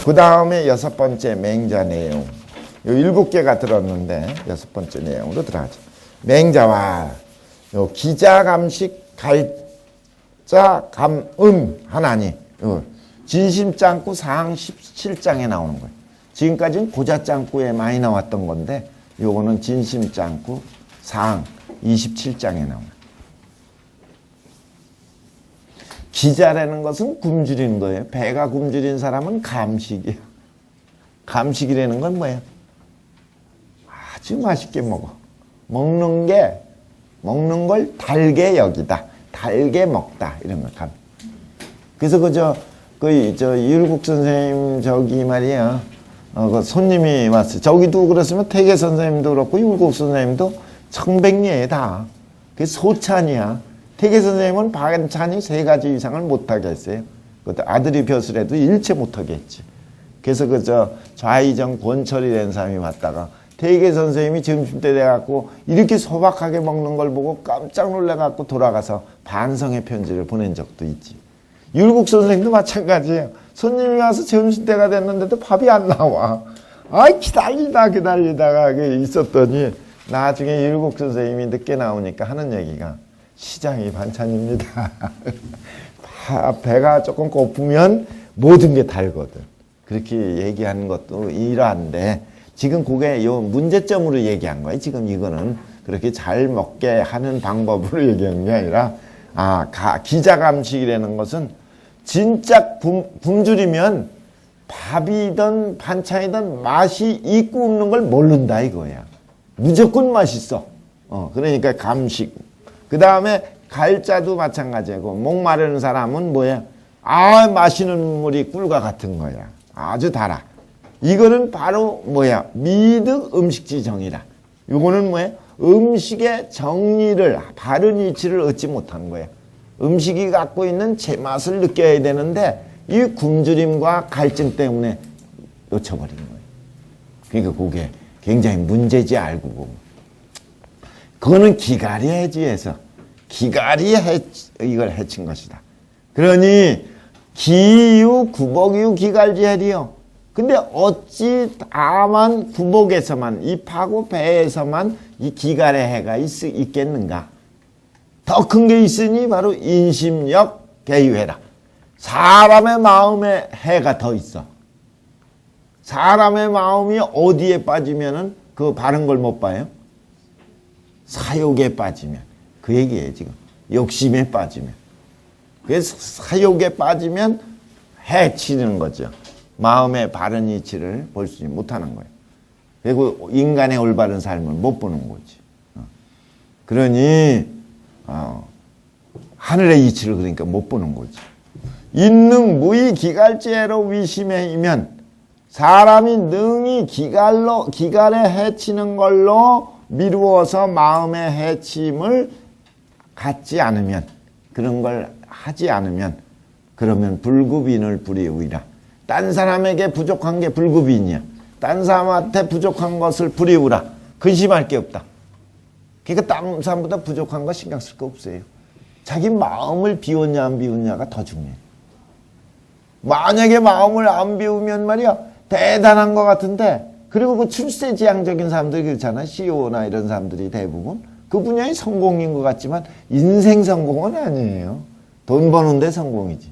그 다음에 6번째 맹자 내용. 요 7개가 들었는데 6번째 내용으로 들어가죠. 맹자와 요 기자감식 갈자 감음 하나니 진심짱구 사항 17장에 나오는 거예요. 지금까지는 고자짱구에 많이 나왔던 건데 요거는 진심짱구 사항 27장에 나와요. 기자라는 것은 굶주리는 거예요. 배가 굶주린 사람은 감식이에요. 감식이라는 건 뭐예요? 아주 맛있게 먹어. 먹는 걸 달게 여기다. 달게 먹다. 이런 걸 감. 그래서 율국 선생님 저기 말이야. 그 손님이 왔어요. 저기도 그렇으면 태계 선생님도 그렇고 율국 선생님도 청백리에 다. 그게 소찬이야. 태계 선생님은 반찬이 3가지 이상을 못하게 했어요. 그것도 아들이 벼슬해도 일체 못하게 했지. 그래서 좌의정 권철이라는 사람이 왔다가 태계 선생님이 점심때 돼갖고 이렇게 소박하게 먹는 걸 보고 깜짝 놀래갖고 돌아가서 반성의 편지를 보낸 적도 있지. 율국 선생님도 마찬가지예요. 손님이 와서 점심때가 됐는데도 밥이 안 나와. 기다리다가 있었더니 나중에 율국 선생님이 늦게 나오니까 하는 얘기가 시장이 반찬입니다. 배가 조금 고프면 모든 게 달거든. 그렇게 얘기하는 것도 이러한데 지금 그게 요 문제점으로 얘기한 거예요. 지금 이거는 그렇게 잘 먹게 하는 방법으로 얘기하는 게 아니라 기자감식이라는 것은 진짜 굶주리면 밥이든 반찬이든 맛이 있고 없는 걸 모른다 이거야. 무조건 맛있어. 그러니까 감식. 그 다음에 갈자도 마찬가지고 목마르는 사람은 뭐야? 마시는 물이 꿀과 같은 거야. 아주 달아. 이거는 바로 뭐야? 미득 음식지 정이라. 요거는 뭐야? 음식의 정리를 바른 이치를 얻지 못한 거야. 음식이 갖고 있는 제맛을 느껴야 되는데 이 굶주림과 갈증 때문에 놓쳐버린 거예요. 그러니까 그게 굉장히 문제지 알고 보면. 그거는 기갈이 해지해서 이걸 해친 것이다. 그러니 기유 구복유 기갈지해리요. 근데 어찌 다만 구복에서만 입하고 배에서만 이 기갈의 해가 있겠는가? 더 큰 게 있으니 바로 인심력 개유해라. 사람의 마음에 해가 더 있어. 사람의 마음이 어디에 빠지면은 그 바른 걸 못 봐요? 사욕에 빠지면. 그 얘기예요, 지금. 욕심에 빠지면. 그래서 사욕에 빠지면 해치는 거죠. 마음의 바른 이치를 볼 수 못하는 거예요. 그리고 인간의 올바른 삶을 못 보는 거지. 그러니, 하늘의 이치를 그러니까 못 보는 거지. 인능 무의 기갈죄로 위심해이면 사람이 능히 기갈에 해치는 걸로 미루어서 마음의 해침을 갖지 않으면, 그런 걸 하지 않으면, 그러면 불급인을 불이우이라. 딴 사람에게 부족한 게 불급인이야. 딴 사람한테 부족한 것을 불이우라. 근심할 게 없다. 그러니까 딴 사람보다 부족한 거 신경 쓸 거 없어요. 자기 마음을 비웠냐 안 비웠냐가 더 중요해. 만약에 마음을 안 비우면 말이야 대단한 것 같은데, 그리고 그 출세지향적인 사람들이 그렇잖아. CEO나 이런 사람들이 대부분 그 분야의 성공인 것 같지만 인생 성공은 아니에요. 돈 버는데 성공이지.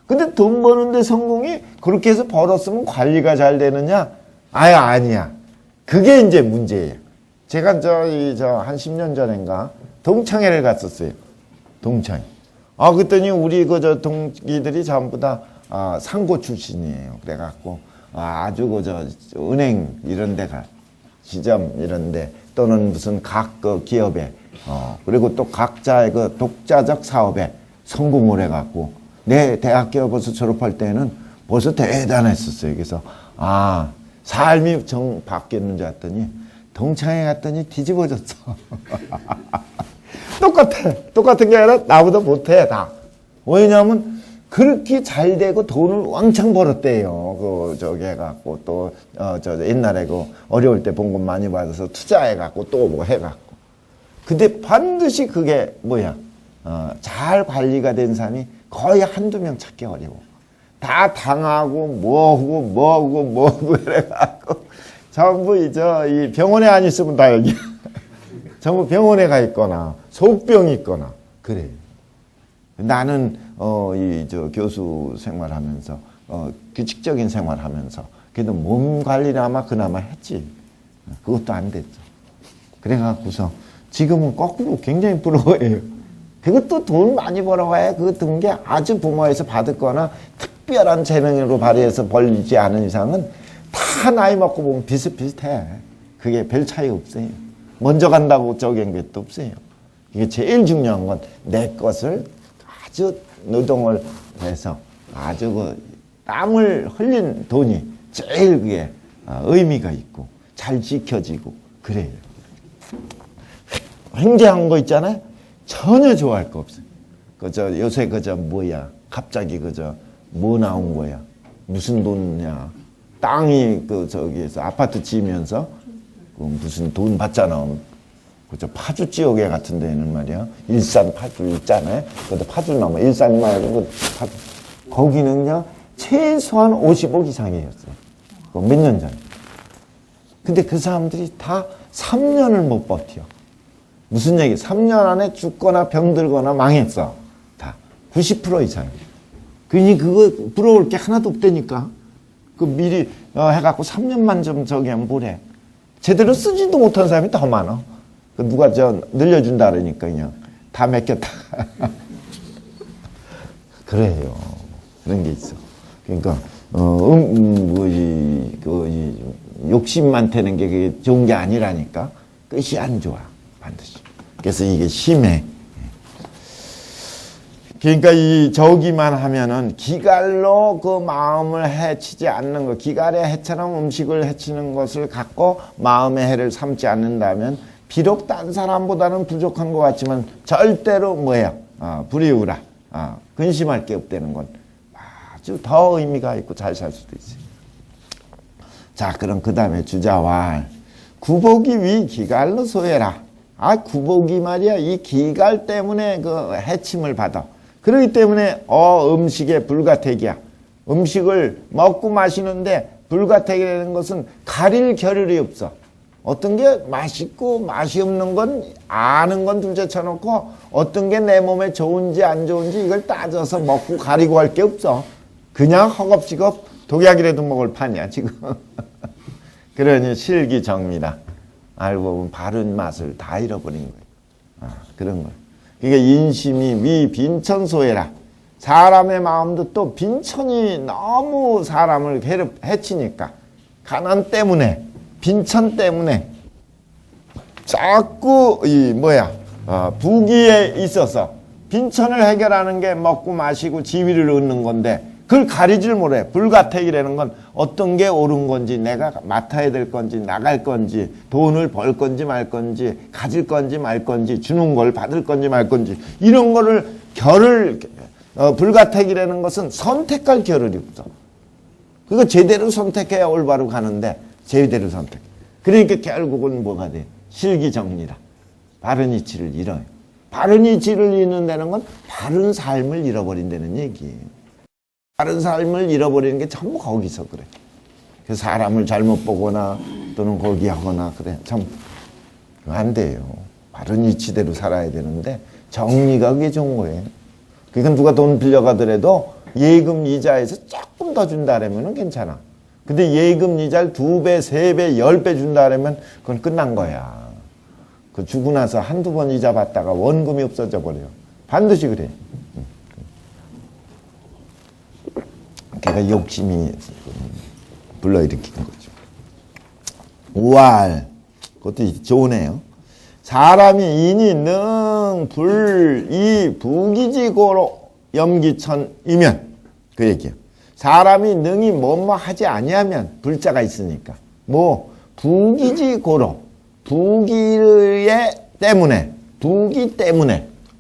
근데 돈 버는데 성공이 그렇게 해서 벌었으면 관리가 잘 되느냐? 아니야. 그게 이제 문제예요. 제가 한 10년 전인가 동창회를 갔었어요. 동창회. 그랬더니 우리 동기들이 전부 다 상고 출신이에요. 그래갖고 아주 은행 이런 데가 지점 이런 데 또는 무슨 각 기업에 그리고 또 각자의 독자적 사업에 성공을 해갖고 내 대학교 벌써 졸업할 때는 벌써 대단했었어요. 그래서 삶이 바뀌었는 줄 알았더니 동창회 갔더니 뒤집어졌어. 똑같은 게 아니라 나보다 못해 다. 왜냐하면 그렇게 잘 되고 돈을 왕창 벌었대요. 해갖고 또 옛날에 어려울 때 봉급 많이 받아서 투자해갖고 또 뭐 해갖고. 근데 반드시 그게 뭐야? 잘 관리가 된 삶이 거의 한두 명 찾기 어려워. 다 당하고 뭐하고 이래갖고 전부 이 병원에 안 있으면 다 여기 전부 병원에 가 있거나 속병이 있거나 그래. 나는 교수 생활하면서 규칙적인 생활하면서 그래도 몸 관리를 아마 그나마 했지. 그것도 안 됐죠. 그래갖고서 지금은 거꾸로 굉장히 부러워해요. 그것도 돈 많이 벌어와야 그 든 게 아주 부모에서 받았거나 특별한 재능으로 발휘해서 벌리지 않은 이상은 다 나이 먹고 보면 비슷비슷해. 그게 별 차이 없어요. 먼저 간다고 적은 것도 없어요. 이게 제일 중요한 건 내 것을 아주 노동을 해서 아주 그 땀을 흘린 돈이 제일 그게 의미가 있고 잘 지켜지고 그래요. 횡재한 거 있잖아요. 전혀 좋아할 거 없어요. 요새 뭐야? 갑자기 뭐 나온 거야? 무슨 돈이냐? 땅이 저기에서 아파트 지으면서 무슨 돈 받잖아. 파주 지역에 같은 데는 말이야. 일산 파주 있잖아요. 그것도 파주 넘어. 일산 말고 파주. 거기는요, 최소한 50억 이상이었어요. 몇 년 전에. 근데 그 사람들이 다 3년을 못 버텨. 무슨 얘기? 3년 안에 죽거나 병들거나 망했어. 다. 90% 이상. 그니 그거 부러울 게 하나도 없다니까. 미리 해갖고 3년만 좀 저기 하면 뭐래. 제대로 쓰지도 못한 사람이 더 많아. 누가 늘려준다 그러니까 그냥 다 맡겼다. 그래요. 그런 게 있어. 그러니까, 욕심 많다는 게 그게 좋은 게 아니라니까. 끝이 안 좋아. 반드시. 그래서 이게 심해. 그러니까 저기만 하면은 기갈로 그 마음을 해치지 않는 거, 기갈의 해처럼 음식을 해치는 것을 갖고 마음의 해를 삼지 않는다면 비록 딴 사람보다는 부족한 것 같지만 절대로 불이우라. 근심할 게 없다는 건 아주 더 의미가 있고 잘 살 수도 있어요. 자, 그럼 그 다음에 주자왈. 구복이 위 기갈로 소해라. 구복이 말이야. 이 기갈 때문에 그 해침을 받아. 그렇기 때문에 음식에 불가택이야. 음식을 먹고 마시는데 불가택이라는 것은 가릴 겨를이 없어. 어떤 게 맛있고 맛이 없는 건 아는 건 둘째 쳐놓고 어떤 게 내 몸에 좋은지 안 좋은지 이걸 따져서 먹고 가리고 할 게 없어. 그냥 허겁지겁 독약이라도 먹을 판이야 지금. 그러니 실기정미다. 알고 보면 바른 맛을 다 잃어버린 거예요. 그런 거예요. 그러니까 인심이 위 빈천소해라. 사람의 마음도 또 빈천이 너무 사람을 해치니까 가난 때문에 빈천 때문에 자꾸 부귀에 있어서 빈천을 해결하는 게 먹고 마시고 지위를 얻는 건데 그걸 가리질 못해. 불가택이라는 건 어떤 게 옳은 건지 내가 맡아야 될 건지 나갈 건지 돈을 벌 건지 말 건지 가질 건지 말 건지 주는 걸 받을 건지 말 건지 이런 거를 불가택이라는 것은 선택할 겨를이 없어. 그거 제대로 선택해야 올바로 가는데 제대로 선택. 그러니까 결국은 뭐가 돼? 실기정리다. 바른 이치를 잃어요. 바른 이치를 잃는다는 건 바른 삶을 잃어버린다는 얘기예요. 바른 삶을 잃어버리는 게 전부 거기서 그래. 그 사람을 잘못 보거나 또는 거기 하거나 그래. 전부 안 돼요. 바른 이치대로 살아야 되는데 정리가 그게 좋은 거예요. 그러니까 누가 돈 빌려가더라도 예금 이자에서 조금 더 준다 그러면 괜찮아. 근데 예금 이자를 2배, 3배, 10배 준다 그러면 그건 끝난 거야. 그 주고 나서 한두 번 이자 받다가 원금이 없어져 버려요. 반드시 그래. 걔가 욕심이 불러일으키는 거죠. 우알. 그것도 좋으네요. 사람이 인이 능, 불, 이, 부기지고로 염기천이면 그 얘기예요. 사람이 능히 뭐뭐 하지 아니하면 불자가 있으니까 부기지고로 부기 때문에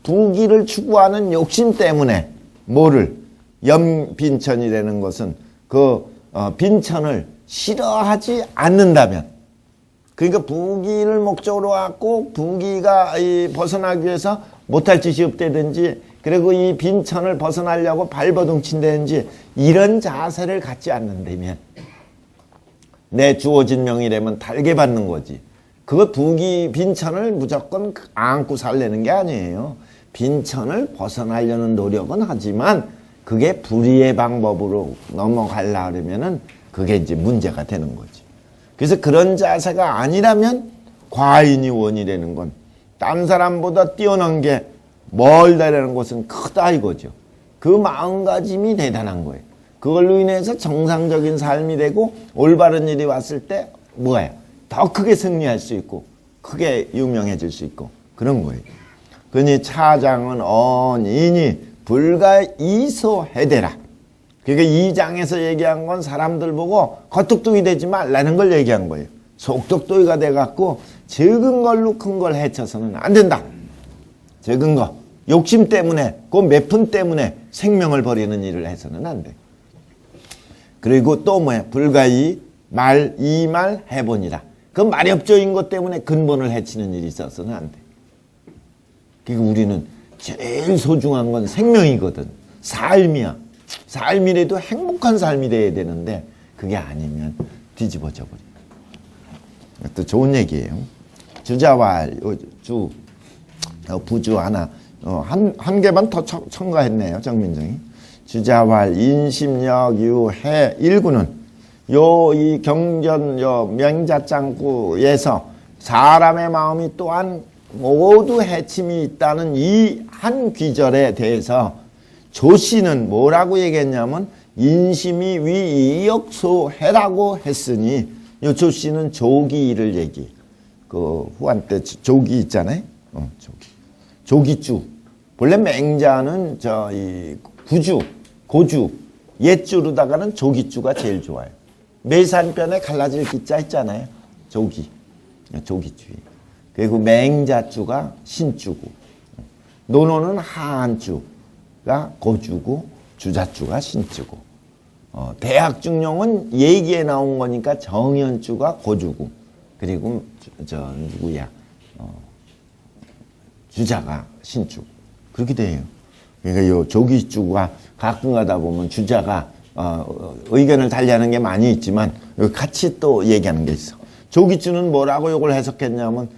부기를 추구하는 욕심 때문에 뭐를 염빈천이라는 것은 빈천을 싫어하지 않는다면 그러니까 부기를 목적으로 갖고 부기가 벗어나기 위해서 못할 짓이 없다든지, 그리고 이 빈천을 벗어나려고 발버둥친다든지 이런 자세를 갖지 않는다면 내 주어진 명이라면 달게 받는 거지. 그거 빈천을 무조건 안고 살려는 게 아니에요. 빈천을 벗어나려는 노력은 하지만 그게 불의의 방법으로 넘어가려면은 그게 이제 문제가 되는 거지. 그래서 그런 자세가 아니라면 과인이 원이라는 건 딴 사람보다 뛰어난 게 멀다라는 것은 크다 이거죠. 그 마음가짐이 대단한 거예요. 그걸로 인해서 정상적인 삶이 되고 올바른 일이 왔을 때 뭐예요? 더 크게 승리할 수 있고 크게 유명해질 수 있고 그런 거예요. 그러니 차장은 언인이 불가이소해대라. 그러니까 이 장에서 얘기한 건 사람들 보고 겉똑똑이 되지 말라는 걸 얘기한 거예요. 속똑똑이가 돼갖고 적은 걸로 큰 걸 해쳐서는 안 된다. 적은 거. 욕심 때문에, 그 몇 푼 때문에 생명을 버리는 일을 해서는 안 돼. 그리고 또 뭐야? 불가이 이 말 해보니라. 그 말엽조인 것 때문에 근본을 해치는 일이 있어서는 안 돼. 그러니까 우리는 제일 소중한 건 생명이거든. 삶이야. 삶이라도 행복한 삶이 돼야 되는데 그게 아니면 뒤집어져 버려. 또 좋은 얘기예요. 주자왈 부주 하나 한 개만 더 첨가했네요. 정민정이. 주자왈 인심력 유해 일구는 이 경전 명자짱구에서 사람의 마음이 또한 모두 해침이 있다는 이 한 귀절에 대해서 조씨는 뭐라고 얘기했냐면 인심이 위이역소해라고 했으니 요 조씨는 조기를 얘기. 그 후한 때 조기 있잖아요. 조기주. 원래 맹자는 이 구주, 고주, 옛주로다가는 조기주가 제일 좋아요. 매산변에 갈라질 기자 있잖아요. 조기주. 그리고 맹자주가 신주고, 논어는 하한주가 고주고, 주자주가 신주고, 대학중용은 얘기에 나온 거니까 정연주가 고주고, 그리고 주자가 신주고 그렇게 돼요. 그러니까 요 조기주가 가끔 가다 보면 주자가 의견을 달리하는 게 많이 있지만 같이 또 얘기하는 게 있어. 조기주는 뭐라고 이걸 해석했냐면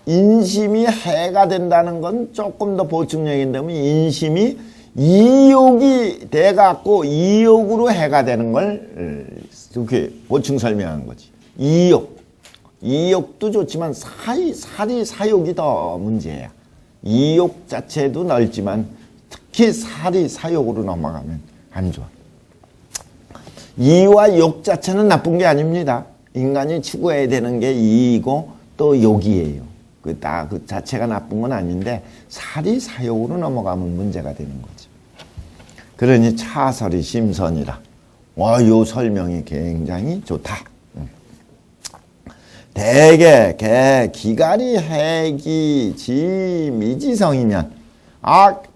인심이 해가 된다는 건 조금 더 보충 얘기인다면 인심이 이욕이 돼갖고 이욕으로 해가 되는 걸 이렇게 보충 설명한 거지. 이욕도 좋지만 사욕이 더 문제야. 이욕 자체도 넓지만 특히 사욕으로 넘어가면 안 좋아. 이와 욕 자체는 나쁜 게 아닙니다. 인간이 추구해야 되는 게 이이고 또 욕이에요. 그 자체가 나쁜 건 아닌데 사욕으로 넘어가면 문제가 되는 거죠. 그러니 차설이 심선이라. 요 설명이 굉장히 좋다. 대개 기가리 해기 지미지성이면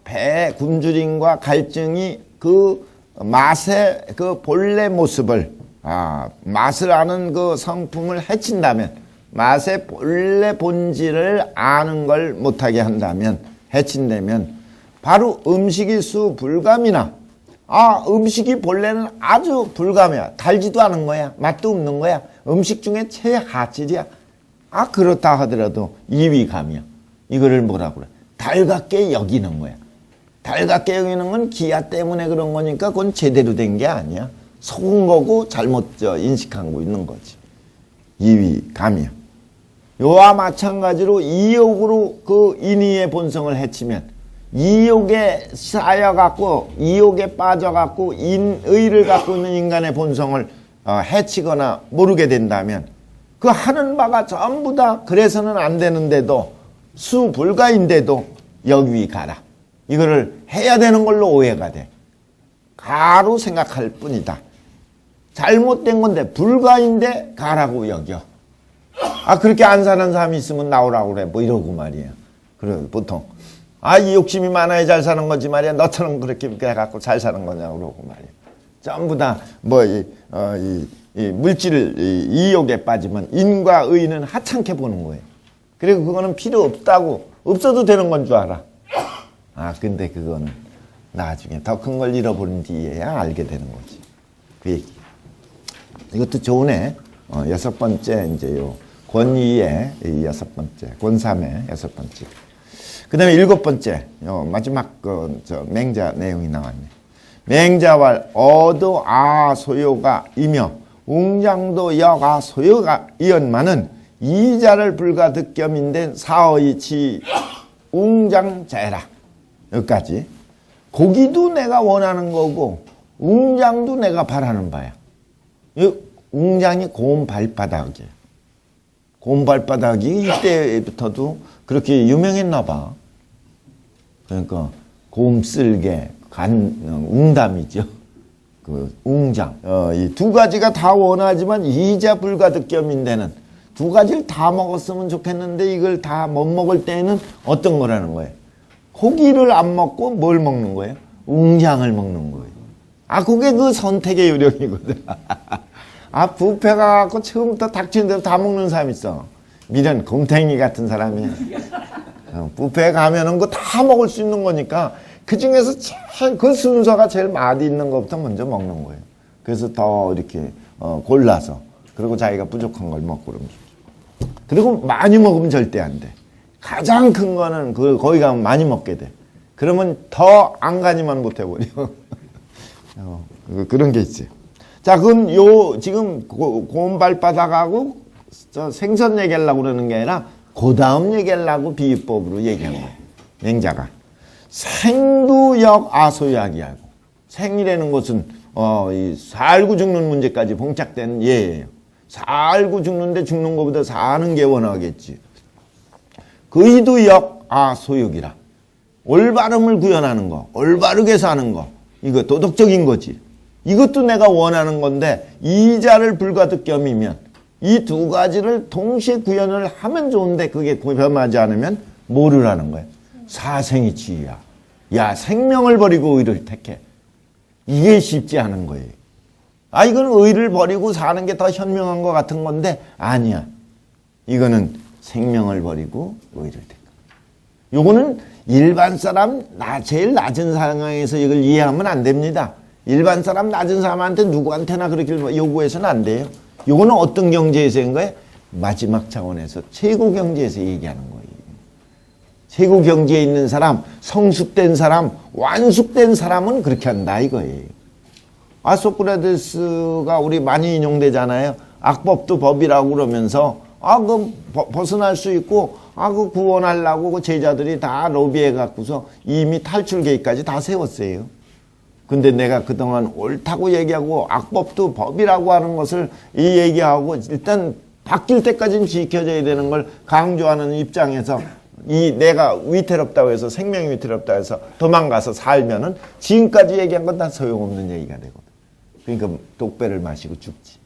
배 굶주림과 갈증이 그 맛의 그 본래 모습을 맛을 아는 그 성품을 해친다면 맛의 본래 본질을 아는 걸 못하게 한다면 해친다면 바로 음식일수 불감이나 음식이 본래는 아주 불감이야. 달지도 않은 거야. 맛도 없는 거야. 음식 중에 최하질이야. 그렇다 하더라도 이위감이야. 이거를 뭐라고 그래? 달갑게 여기는 거야. 달갑게 여기는 건 기아 때문에 그런 거니까 그건 제대로 된 게 아니야. 속은 거고 잘못 인식하고 있는 거지. 이위감이야. 요와 마찬가지로 이욕으로 그 인의의 본성을 해치면 이욕에 쌓여갖고 이욕에 빠져갖고 의를 갖고 있는 인간의 본성을 해치거나 모르게 된다면 그 하는 바가 전부 다 그래서는 안 되는데도 수불가인데도 여기 가라. 이거를 해야 되는 걸로 오해가 돼. 가로 생각할 뿐이다. 잘못된 건데 불가인데 가라고 여겨. 그렇게 안 사는 사람이 있으면 나오라고 그래. 뭐 이러고 말이야. 그래 보통 이 욕심이 많아야 잘 사는 거지 말이야. 너처럼 그렇게 해갖고 잘 사는 거냐고 그러고 말이야. 전부 다 이 물질 이욕에 빠지면 인과 의는 하찮게 보는 거예요. 그리고 그거는 필요 없다고 없어도 되는 건 줄 알아. 근데 그거는 나중에 더 큰 걸 잃어버린 뒤에야 알게 되는 거지. 그 얘기. 이것도 좋으네. 여섯 번째, 이제 요, 권위의 여섯 번째, 권삼의 여섯 번째. 그 다음에 일곱 번째, 마지막 맹자 내용이 나왔네. 맹자왈 어도 소요가 이며 웅장도 여가 소요가 이언만은 이자를 불가득겸인된 사의치 웅장자해라. 여기까지. 고기도 내가 원하는 거고 웅장도 내가 바라는 바야. 이 웅장이 고운 발바닥이에요. 고운 발바닥이 이때부터도 그렇게 유명했나 봐. 그러니까 고음 쓸개, 웅담이죠. 그 웅장. 이 두 가지가 다 원하지만 이자 불가득겸인데는 두 가지를 다 먹었으면 좋겠는데 이걸 다 못 먹을 때는 어떤 거라는 거예요? 고기를 안 먹고 뭘 먹는 거예요? 웅장을 먹는 거예요. 그게 그 선택의 요령이거든. 뷔페가 갖고 처음부터 닥치는 대로 다 먹는 사람 있어. 미련 곰탱이 같은 사람이야. 뷔페 가면은 그 다 먹을 수 있는 거니까 그 중에서 제일 그 순서가 제일 맛있는 것부터 먼저 먹는 거예요. 그래서 더 이렇게 골라서 그리고 자기가 부족한 걸 먹고 그러면 그리고 많이 먹으면 절대 안 돼. 가장 큰 거는 거기 가면 많이 먹게 돼. 그러면 더 안가니만 못 해버려. 그런 게 있지. 자, 그럼 지금 고운 발바닥하고 생선 얘기하려고 그러는 게 아니라 그 다음 얘기하려고 비유법으로 얘기한 거예요. 맹자가. 생두역 아소약이하고 생이라는 것은 살고 죽는 문제까지 봉착된 예예요. 살고 죽는데 죽는 것보다 사는 게 원하겠지. 의두역 소욕이라. 올바름을 구현하는 거, 올바르게 사는 거, 이거 도덕적인 거지. 이것도 내가 원하는 건데 이자를 불가득겸이면 이 두 가지를 동시에 구현을 하면 좋은데 그게 구현하지 않으면 뭐를 하는 거야? 사생이 치유야. 야, 생명을 버리고 의를 택해. 이게 쉽지 않은 거예요. 이건 의를 버리고 사는 게 더 현명한 것 같은 건데 아니야. 이거는 생명을 버리고 의를 택해. 요거는 일반 사람, 제일 낮은 상황에서 이걸 이해하면 안 됩니다. 일반 사람, 낮은 사람한테 누구한테나 그렇게 요구해서는 안 돼요. 요거는 어떤 경제에서인 거예요? 마지막 차원에서 최고 경제에서 얘기하는 거예요. 최고 경제에 있는 사람, 성숙된 사람, 완숙된 사람은 그렇게 한다 이거예요. 소크라테스가 우리 많이 인용되잖아요. 악법도 법이라고 그러면서 그 벗어날 수 있고 그 구원하려고 그 제자들이 다 로비해 갖고서 이미 탈출 계획까지 다 세웠어요. 근데 내가 그동안 옳다고 얘기하고 악법도 법이라고 하는 것을 얘기하고 일단 바뀔 때까지는 지켜져야 되는 걸 강조하는 입장에서 내가 위태롭다고 해서 생명이 위태롭다고 해서 도망가서 살면은 지금까지 얘기한 건 다 소용없는 얘기가 되거든. 그러니까 독배를 마시고 죽지.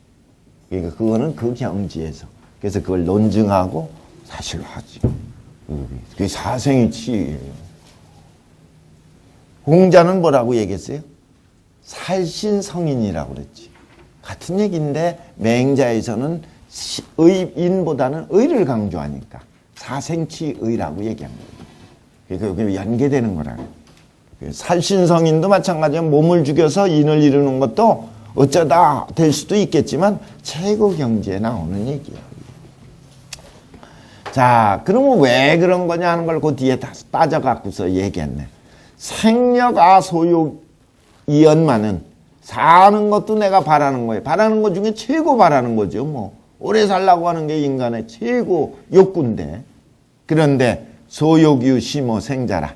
그러니까 그거는 그 경지에서. 그래서 그걸 논증하고 사실화하지. 그게 사생의 치유예요. 공자는 뭐라고 얘기했어요? 살신성인이라고 그랬지. 같은 얘기인데 맹자에서는 의인보다는 의를 강조하니까 사생치의라고 얘기한 거예요. 그게 연계되는 거라고. 살신성인도 마찬가지로 몸을 죽여서 인을 이루는 것도 어쩌다 될 수도 있겠지만 최고 경지에 나오는 얘기예요. 자, 그러면 왜 그런 거냐 하는 걸 그 뒤에 다 따져갖고서 얘기했네. 생력 소욕 이연만은 사는 것도 내가 바라는 거예요. 바라는 것 중에 최고 바라는 거죠. 뭐 오래 살라고 하는 게 인간의 최고 욕구인데. 그런데 소욕유 심어 생자라.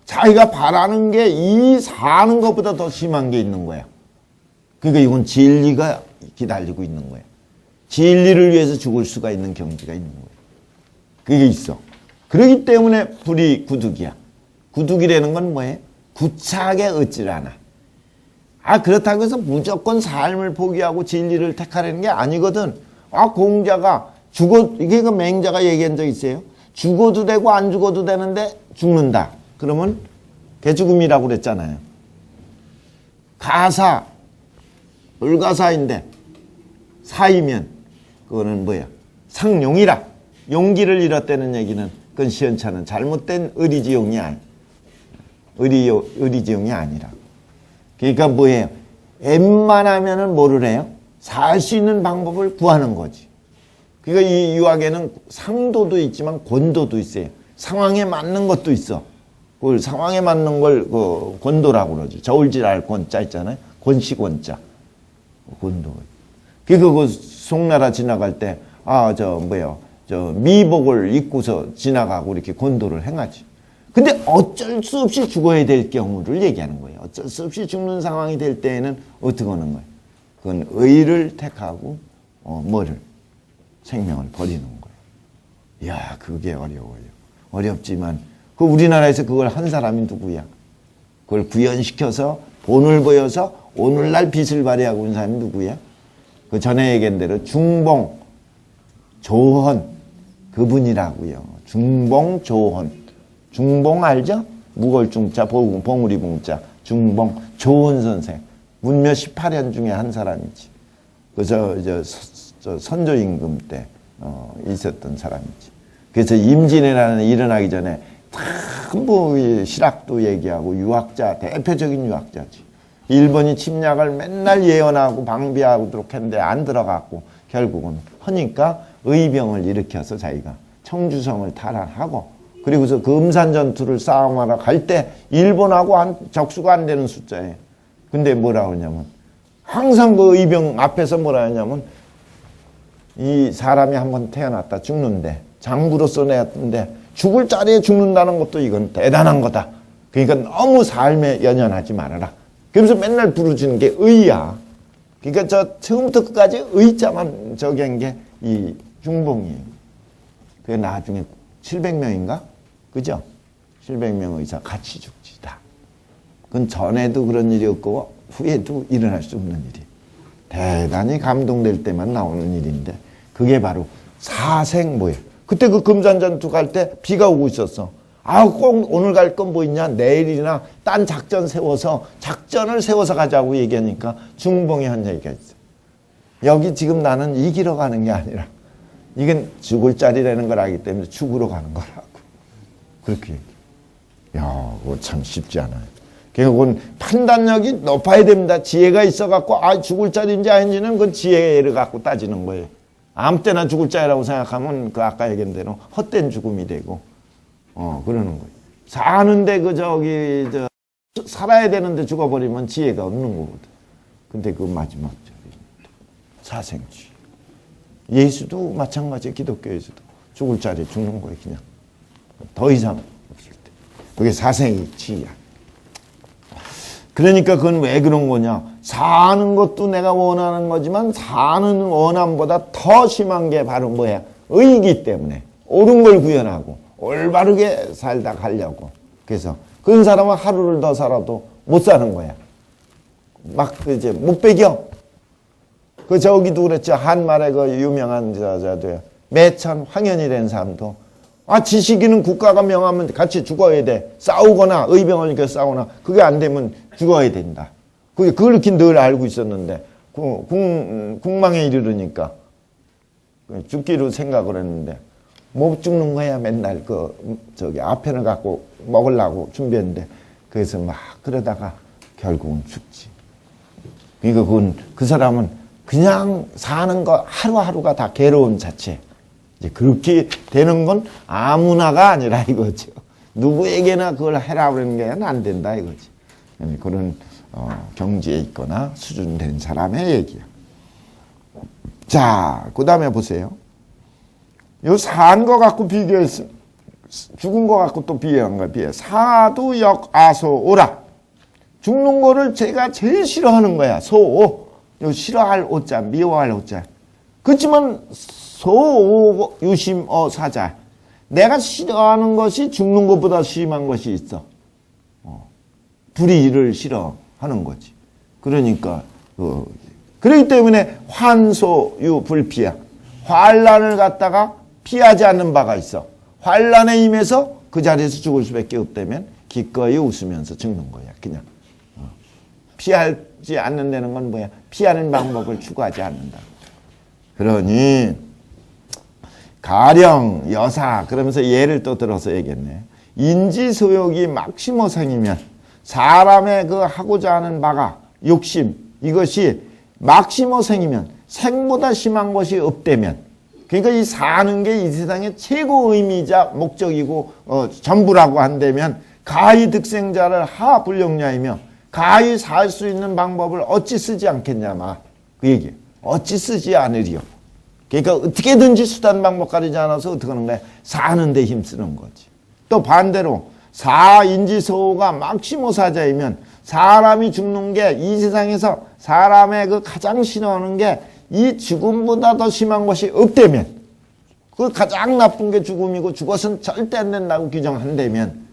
자기가 바라는 게 이 사는 것보다 더 심한 게 있는 거야. 그러니까 이건 진리가 기다리고 있는 거야. 진리를 위해서 죽을 수가 있는 경지가 있는 거야. 그게 있어. 그렇기 때문에 불이 구둑이야. 구둑이라는 건 뭐예요? 구차하게 얻질 않아. 그렇다고 해서 무조건 삶을 포기하고 진리를 택하라는 게 아니거든. 공자가 이게 그 맹자가 얘기한 적 있어요. 죽어도 되고 안 죽어도 되는데 죽는다. 그러면 개죽음이라고 그랬잖아요. 가사, 을가사인데 사이면 그거는 뭐야? 상용이라. 용기를 잃었다는 얘기는 그건 시원찮은 잘못된 의리지용이 의리지용이 아니라. 그러니까 뭐예요? 웬만하면은 뭐를 해요? 살 수 있는 방법을 구하는 거지. 그러니까 이 유학에는 상도도 있지만 권도도 있어요. 상황에 맞는 것도 있어. 그걸 상황에 맞는 걸 그 권도라고 그러지. 저울질할 권자 있잖아요. 권시권자. 권도. 그러니까 그 송나라 지나갈 때, 미복을 입고서 지나가고 이렇게 권도를 행하지. 근데 어쩔 수 없이 죽어야 될 경우를 얘기하는 거예요. 어쩔 수 없이 죽는 상황이 될 때에는 어떻게 하는 거예요? 그건 의를 택하고, 생명을 버리는 거예요. 이야, 그게 어려워요. 어렵지만, 우리나라에서 그걸 한 사람이 누구야? 그걸 구현시켜서 본을 보여서 오늘날 빛을 발휘하고 있는 사람이 누구야? 그 전에 얘기한 대로 중봉, 조헌, 그분이라고요. 중봉, 조헌. 중봉 알죠? 무걸중자, 봉우리 봉자, 중봉, 조헌 선생. 문묘 18년 중에 한 사람이지. 선조 임금 때 있었던 사람이지. 그래서 임진왜란이 일어나기 전에 전부 실학도 얘기하고 유학자, 대표적인 유학자지. 일본이 침략을 맨날 예언하고 방비하도록 했는데 안 들어갔고 결국은 하니까 의병을 일으켜서 자기가 청주성을 탈환하고 그리고서 금산 전투를 싸움하러 갈 때 일본하고 적수가 안 되는 숫자예요. 근데 뭐라 그러냐면 항상 그 의병 앞에서 뭐라 하냐면 이 사람이 한번 태어났다 죽는데 장부로서 내었는데 죽을 자리에 죽는다는 것도 이건 대단한 거다. 그러니까 너무 삶에 연연하지 말아라. 그러면서 맨날 부르짖는 게 의야. 그러니까 저 처음부터 끝까지 의자만 저기한 게 이 중봉이에요. 그게 나중에 700명인가? 그죠? 700명 의사 같이 죽지 다. 그건 전에도 그런 일이 없고 후에도 일어날 수 없는 일이. 대단히 감동될 때만 나오는 일인데 그게 바로 사생 뭐예요? 그때 그 금산전투 갈 때 비가 오고 있었어. 꼭 오늘 갈 건 뭐 있냐? 내일이나 딴 작전을 세워서 가자고 얘기하니까 중봉이 한 얘기가 있어. 여기 지금 나는 이기러 가는 게 아니라 이건 죽을 자리라는 걸 알기 때문에 죽으러 가는 거라고. 그렇게 얘기해. 야, 그거 참 쉽지 않아요. 그건 판단력이 높아야 됩니다. 지혜가 있어갖고 죽을 자리인지 아닌지는 그건 지혜를 갖고 따지는 거예요. 아무 때나 죽을 자리라고 생각하면 그 아까 얘기한 대로 헛된 죽음이 되고 그러는 거예요. 사는데 살아야 되는데 죽어버리면 지혜가 없는 거거든. 근데 그 마지막 사생주의. 예수도 마찬가지. 기독교에서도 죽을 자리에 죽는 거예요. 그냥 더 이상 없을 때. 그게 사생의 지혜야. 그러니까 그건 왜 그런 거냐. 사는 것도 내가 원하는 거지만 사는 원함보다 더 심한 게 바로 뭐야. 의이기 때문에 옳은 걸 구현하고 올바르게 살다 가려고. 그래서 그런 사람은 하루를 더 살아도 못 사는 거야. 막 이제 못 배겨. 저기도 그랬죠. 한말에 그 유명한 매천 황현이라는 사람도 지식인은 국가가 명하면 같이 죽어야 돼. 싸우거나 의병을 이렇게 싸우거나 그게 안 되면 죽어야 된다. 그렇게 늘 알고 있었는데 국망에 이르르니까 죽기로 생각을 했는데 못 죽는 거야. 맨날 아편을 갖고 먹으려고 준비했는데 그래서 막 그러다가 결국은 죽지. 그러니까 그 사람은 그냥 사는 거 하루하루가 다 괴로운 자체. 이제 그렇게 되는 건 아무나가 아니라 이거죠. 누구에게나 그걸 해라 그러는 게 안 된다 이거지. 그런 경지에 있거나 수준된 사람의 얘기야. 자, 그 다음에 보세요. 요 산 거 갖고 비교해서 죽은 거 갖고 또 비교한 거야. 사도 역 아소 오라. 죽는 거를 제가 제일 싫어하는 거야. 소. 요 싫어할 오자, 미워할 오자. 그렇지만 소 유심 사자. 내가 싫어하는 것이 죽는 것보다 심한 것이 있어. 불의를 싫어하는 거지. 그러니까 그렇기 때문에 환소유 불피야. 환란을 갖다가 피하지 않는 바가 있어. 환란에 임해서 그 자리에서 죽을 수밖에 없다면 기꺼이 웃으면서 죽는 거야. 그냥 피하지 않는다는 건 뭐야? 피하는 방법을 추구하지 않는다. 그러니 가령 여사 그러면서 예를 또 들어서 얘기했네. 인지소욕이 막시모생이면 사람의 그 하고자 하는 바가 욕심 이것이 막시모생이면 생보다 심한 것이 없다면 그러니까 이 사는 게 이 세상의 최고 의미이자 목적이고 전부라고 한다면 가히 득생자를 하 불령냐이며 가히 살 수 있는 방법을 어찌 쓰지 않겠냐마 그 얘기예요. 어찌 쓰지 않으리요. 그러니까 어떻게든지 수단 방법 가리지 않아서 어떻게 하는 거야? 사는 데 힘쓰는 거지. 또 반대로 사인지소가 막시모사자이면 사람이 죽는 게 이 세상에서 사람의 그 가장 싫어하는 게 이 죽음보다 더 심한 것이 없다면 그 가장 나쁜 게 죽음이고 죽어서는 절대 안 된다고 규정한다면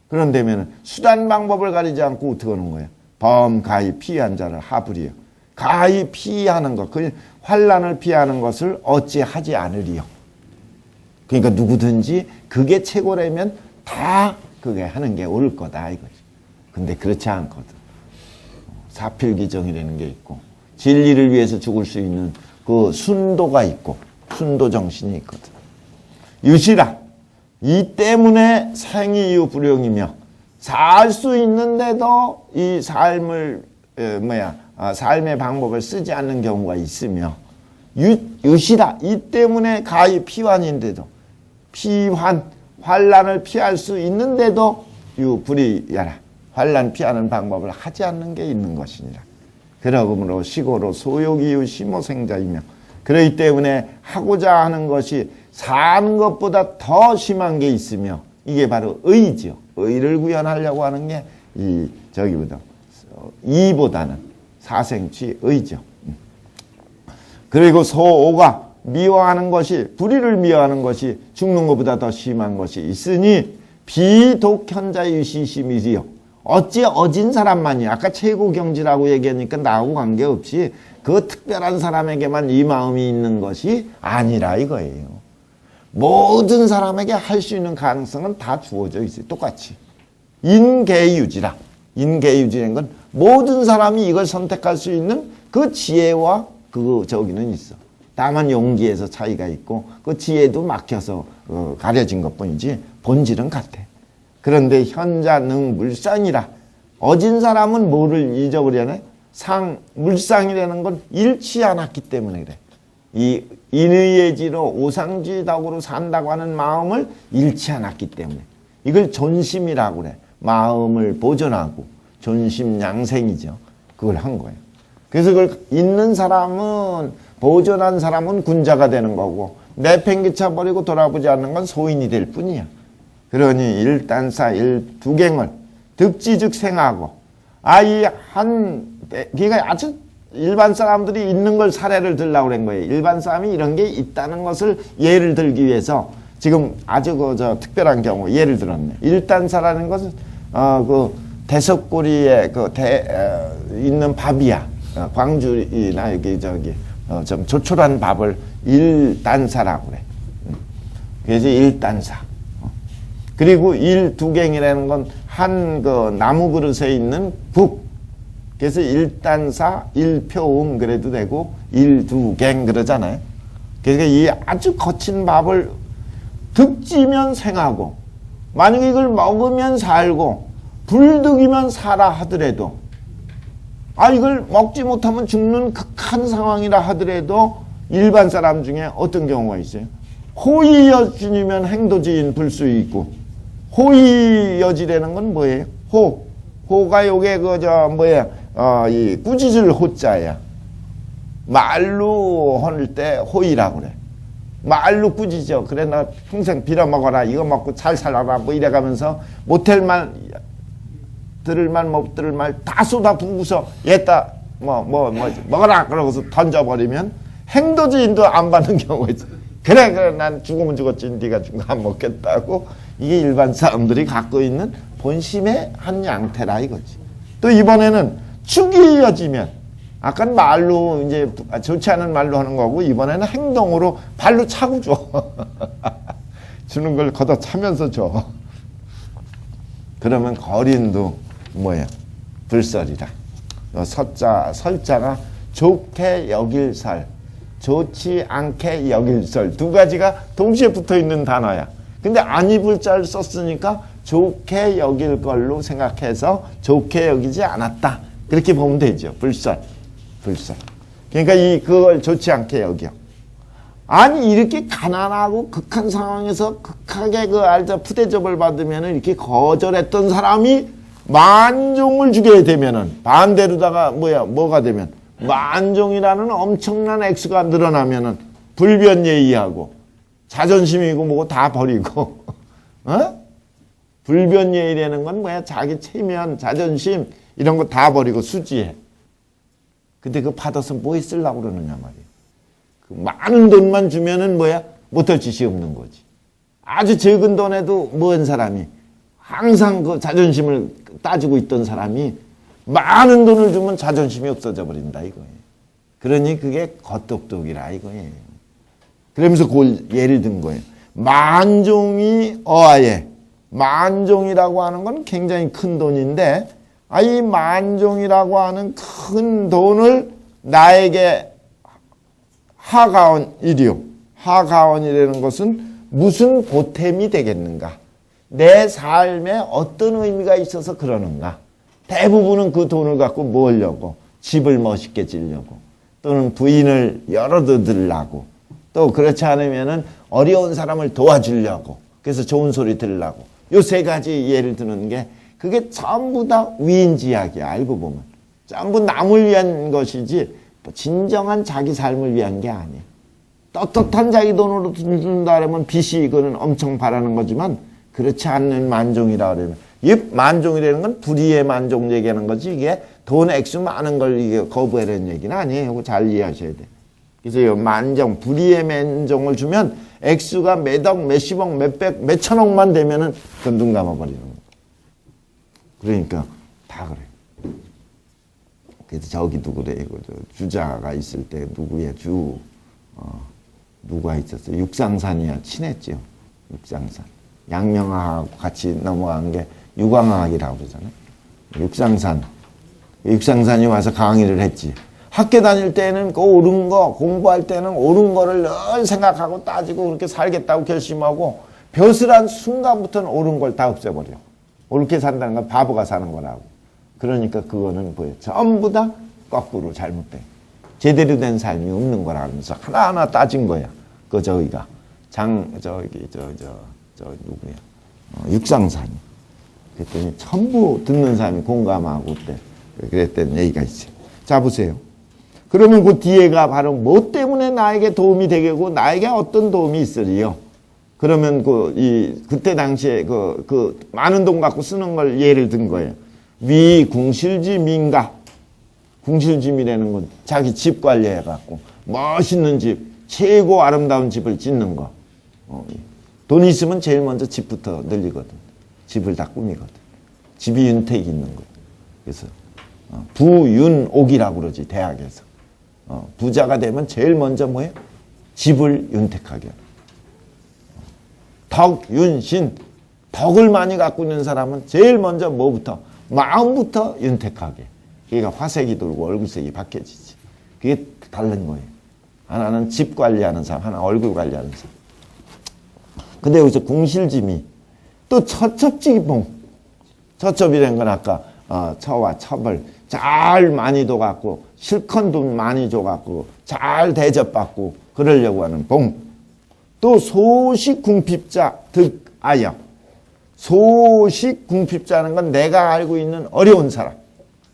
그런다면 수단 방법을 가리지 않고 어떻게 하는 거예요? 범가히 피한 자를 하불이요. 가히 피하는 것, 그 환난을 피하는 것을 어찌 하지 않으리요. 그러니까 누구든지 그게 최고라면 다 그게 하는 게 옳을 거다 이거지. 근데 그렇지 않거든. 사필기정이라는 게 있고 진리를 위해서 죽을 수 있는 그 순도가 있고 순도 정신이 있거든. 유시라 이 때문에 생이유 불용이며 살 수 있는데도 이 삶을 삶의 방법을 쓰지 않는 경우가 있으며 유시라 이 때문에 가히 피환인데도 환란을 피할 수 있는데도 유불이야라 환란 피하는 방법을 하지 않는 게 있는 것이니라. 그러므로 시고로 소욕이유 심호생자이며 그러기 때문에 하고자 하는 것이 사는 것보다 더 심한 게 있으며 이게 바로 의지요. 의를 구현하려고 하는 게 저기보다 이보다는 사생취 의죠. 그리고 소오가 미워하는 것이 불의를 미워하는 것이 죽는 것보다 더 심한 것이 있으니 비독현자 유시심이지요. 어찌 어진 사람만이 아까 최고 경지라고 얘기하니까 나하고 관계없이 그 특별한 사람에게만 이 마음이 있는 것이 아니라 이거예요. 모든 사람에게 할 수 있는 가능성은 다 주어져 있어요. 똑같이. 인계유지라. 인계유지라는 건 모든 사람이 이걸 선택할 수 있는 그 지혜와 저기는 있어. 다만 용기에서 차이가 있고 그 지혜도 막혀서 가려진 것뿐이지 본질은 같아. 그런데 현자능 물상이라. 어진 사람은 뭐를 잊어버리네? 물상이라는 건 잃지 않았기 때문에 그래. 이 인의예지로 오상지덕으로 산다고 하는 마음을 잃지 않았기 때문에 이걸 존심이라고 그래. 마음을 보존하고 존심양생이죠. 그걸 한 거예요. 그래서 그걸 잊는 사람은 보존한 사람은 군자가 되는 거고 내팽개쳐 버리고 돌아보지 않는 건 소인이 될 뿐이야. 그러니 일단사 일두갱을 득지즉 생하고 그러니까 아주 일반 사람들이 있는 걸 사례를 들라고 그런 거예요. 일반 사람이 이런 게 있다는 것을 예를 들기 위해서 지금 아주 특별한 경우 예를 들었네. 일단사라는 것은 그 대석고리에 있는 밥이야. 광주나 여기 좀 조촐한 밥을 일단사라고 그래. 그래서 일단사. 그리고 일두갱이라는 건 한 나무 그릇에 있는 국. 그래서 일단사, 일표음 그래도 되고 일두갱 그러잖아요. 그러니까 이 아주 거친 밥을 득지면 생하고 만약에 이걸 먹으면 살고 불득이면 살아 하더라도 이걸 먹지 못하면 죽는 극한 상황이라 하더라도 일반 사람 중에 어떤 경우가 있어요? 호의여진이면 행도지인 불수 있고 호의여지라는 건 뭐예요? 호가 요게 이 꾸짖을 호자야. 말로 할 때 호의라고 그래. 말로 꾸짖어. 그래 너 평생 빌어먹어라. 이거 먹고 잘 살아라. 뭐 이래가면서 못할 말 들을 말 못 들을 말 다 쏟아부으서 얘다 먹어라 그러고서 던져버리면 행도지인도 안 받는 경우가 있어. 그래 난 죽으면 죽었지 네가 죽으면 안 먹겠다고. 이게 일반 사람들이 갖고 있는 본심의 한 양태라 이거지. 또 이번에는 축이 이어지면 아까는 말로 이제 좋지 않은 말로 하는 거고 이번에는 행동으로 발로 차고 줘. 주는 걸 걷어차면서 줘. 그러면 거린도 불설이라. 설자가 좋게 여길 살. 좋지 않게 여길설. 두 가지가 동시에 붙어 있는 단어야. 근데 안 입을 자를 썼으니까 좋게 여길 걸로 생각해서 좋게 여기지 않았다. 그렇게 보면 되죠. 불설. 그러니까 그걸 좋지 않게 여겨. 아니, 이렇게 가난하고 극한 상황에서 극하게 푸대접을 받으면 이렇게 거절했던 사람이 만종을 주게 되면은, 반대로다가 뭐가 되면, 만종이라는 엄청난 액수가 늘어나면은, 불변예의하고, 자존심이고 뭐고 다 버리고, 불변예의라는 건 뭐야? 자기 체면, 자존심, 이런 거 다 버리고 수지해. 근데 그 받아서 뭐에 쓰려고 그러느냐 말이야. 그 많은 돈만 주면은 못할 짓이 없는 거지. 아주 적은 돈에도 뭐한 사람이, 항상 그 자존심을 따지고 있던 사람이 많은 돈을 주면 자존심이 없어져 버린다 이거예요. 그러니 그게 겉똑똑이라 이거예요. 그러면서 그걸 예를 든 거예요. 만종이 어하에, 만종이라고 하는 건 굉장히 큰 돈인데, 이 만종이라고 하는 큰 돈을 나에게 하가온 일이요. 하가온이라는 것은 무슨 보탬이 되겠는가? 내 삶에 어떤 의미가 있어서 그러는가? 대부분은 그 돈을 갖고 뭐 하려고? 집을 멋있게 지려고, 또는 부인을 여럿 얻으려고, 또 그렇지 않으면은 어려운 사람을 도와주려고, 그래서 좋은 소리 들으려고. 요 세 가지 예를 드는 게 그게 전부 다 위인지약이야. 알고 보면 전부 남을 위한 것이지 진정한 자기 삶을 위한 게 아니야. 떳떳한 자기 돈으로 준다 그러면 빚이 이거는 엄청 바라는 거지만, 그렇지 않는 만종이라 그러면, 이 만종이라는 건 불의의 만종 얘기하는 거지, 이게 돈 액수 많은 걸 이게 거부하려는 얘기는 아니에요. 이거 잘 이해하셔야 돼. 그래서 이 만종, 불의의 만종을 주면 액수가 몇억, 몇십억, 몇백, 몇천억만 되면은 그건 눈 감아버리는 거야. 그러니까 다 그래. 그래서 저기도 그래. 주자가 있을 때 누구야? 누가 있었어? 육상산이야. 친했죠. 육상산. 양명하고 같이 넘어간 게 유광학이라고 그러잖아요. 육상산이 와서 강의를 했지. 학교 다닐 때는 그 옳은 거, 공부할 때는 옳은 거를 늘 생각하고 따지고 그렇게 살겠다고 결심하고, 벼슬한 순간부터는 옳은 걸 다 없애버려. 옳게 산다는 건 바보가 사는 거라고. 그러니까 그거는 전부 다 거꾸로 잘못돼. 제대로 된 삶이 없는 거라면서 하나하나 따진 거야. 저기가 누구야? 육상산이. 그랬더니 전부 듣는 사람이 공감하고 그랬던 얘기가 있어요. 자, 보세요. 그러면 그 뒤에가 바로 뭐 때문에 나에게 도움이 되겠고 나에게 어떤 도움이 있으리요? 그러면 그때 당시에 많은 돈 갖고 쓰는 걸 예를 든 거예요. 궁실지민가. 궁실지미라는 건 자기 집 관리해갖고 멋있는 집, 최고 아름다운 집을 짓는 거. 돈이 있으면 제일 먼저 집부터 늘리거든. 집을 다 꾸미거든. 집이 윤택이 있는 거야. 그래서 부윤옥이라고 그러지, 대학에서. 부자가 되면 제일 먼저 뭐예요? 집을 윤택하게. 덕윤신, 덕을 많이 갖고 있는 사람은 제일 먼저 뭐부터? 마음부터 윤택하게. 그러니까 화색이 돌고 얼굴색이 바뀌어지지. 그게 다른 거예요. 하나는 집 관리하는 사람, 하나는 얼굴 관리하는 사람. 근데 여기서 궁실지미, 또 처첩지봉. 처첩이라는 건 아까 처와 첩을 잘 많이 둬갖고 실컷 돈 많이 줘갖고 잘 대접받고 그러려고 하는 봉. 또 소식궁핍자 득아여. 소식궁핍자는 건 내가 알고 있는 어려운 사람.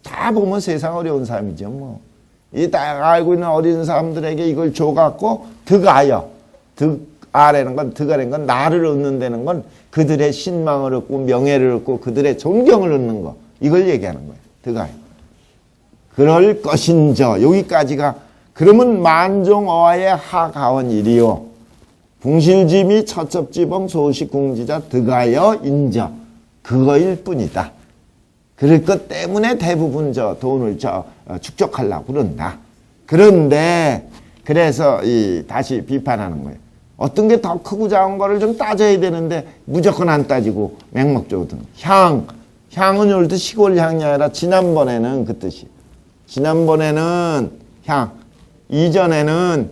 다 보면 세상 어려운 사람이죠. 뭐. 이 다 알고 있는 어려운 사람들에게 이걸 줘갖고 득아여. 득아라는 건 나를 얻는다는 건 그들의 신망을 얻고 명예를 얻고 그들의 존경을 얻는 거. 이걸 얘기하는 거예요. 득아여. 그럴 것인저. 여기까지가 그러면 만종어와의 하가원 일이요. 궁실지미 처첩지봉 소식궁지자 득아여 인저. 그거일 뿐이다. 그럴 것 때문에 대부분 돈을 축적하려고 그런다. 그런데 그래서 다시 비판하는 거예요. 어떤 게 더 크고 작은 거를 좀 따져야 되는데 무조건 안 따지고 맹목적으로 향은 오늘도 시골 향이 아니라 지난번에는 그 뜻이. 지난번에는 향, 이전에는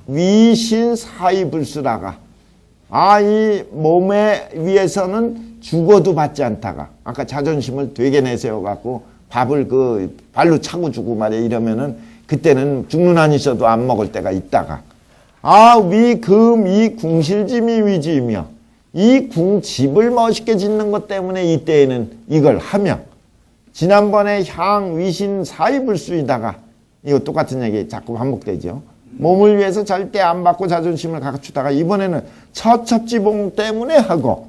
위신 사이불수라가. 이 몸에 위해서는 죽어도 받지 않다가. 아까 자존심을 되게 내세워갖고 밥을 발로 차고 주고 말이야. 이러면은 그때는 죽는 한 있어도 안 먹을 때가 있다가. 위금 이 궁실짐이 위지이며 이 궁집을 멋있게 짓는 것 때문에 이때에는 이걸 하며 지난번에 향 위신 사이불수이다가 이거 똑같은 얘기 자꾸 반복되죠. 몸을 위해서 절대 안 받고 자존심을 갖추다가 이번에는 처첩지봉 때문에 하고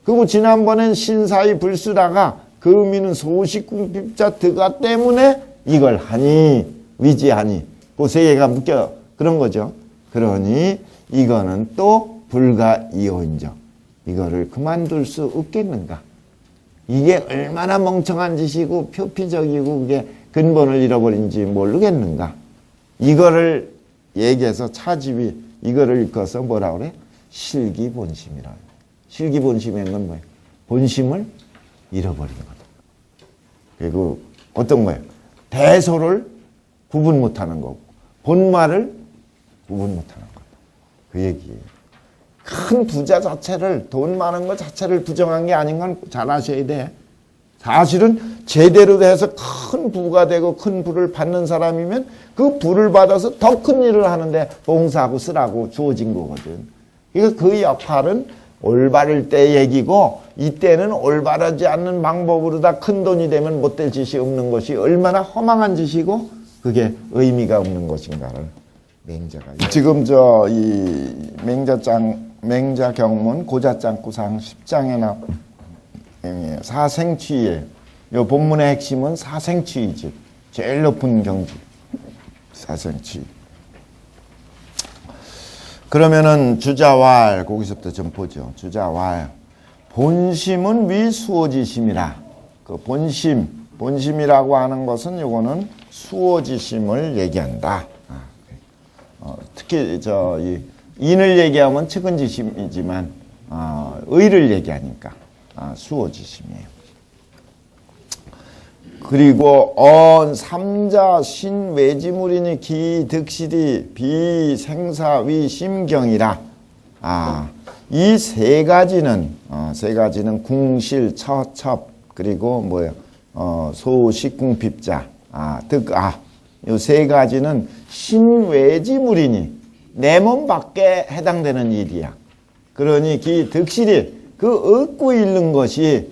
그리고 지난번엔 신사이불수다가 금이는 소식궁핍자 드가 때문에 이걸 하니 위지하니 그 세 개가 묶여 그런 거죠. 그러니 이거는 또 불가이오인정. 이거를 그만둘 수 없겠는가. 이게 얼마나 멍청한 짓이고 표피적이고 그게 근본을 잃어버린지 모르겠는가. 이거를 얘기해서 차집이 이거를 읽어서 뭐라 그래? 실기본심이라. 실기본심인 건 뭐예요? 본심을 잃어버린 거다. 그리고 어떤 거예요? 대소를 구분 못하는 거고 본말을 구분 못하는 거다. 그 얘기예요. 큰 부자 자체를 돈 많은 것 자체를 부정한 게 아닌 건 잘 아셔야 돼. 사실은 제대로 돼서 큰 부가 되고 큰 부를 받는 사람이면 그 부를 받아서 더 큰 일을 하는데 봉사하고 쓰라고 주어진 거거든. 그러니까 그 역할은 올바를 때 얘기고 이때는 올바르지 않는 방법으로 다 큰 돈이 되면 못될 짓이 없는 것이 얼마나 허망한 짓이고 그게 의미가 없는 것인가를 맹자가 지금 이 맹자경문 고자짱구상 10장에 사생취예요. 이 본문의 핵심은 사생취이지. 제일 높은 경지. 사생취. 그러면은 주자왈 거기서부터 좀 보죠. 주자왈. 본심은 위수오지심이라. 그 본심이라고 하는 것은 요거는 수오지심을 얘기한다. 특히 이 인을 얘기하면 측은지심이지만 의를 얘기하니까 수오지심이에요. 그리고 삼자 신외지물이니 기득실이 비생사위 심경이라. 이 세 가지는 궁실, 처첩 그리고 소식궁핍자, 득아. 이 세 가지는 신외지물이니 내 몸 밖에 해당되는 일이야. 그러니 기득실이 그 얻고 있는 것이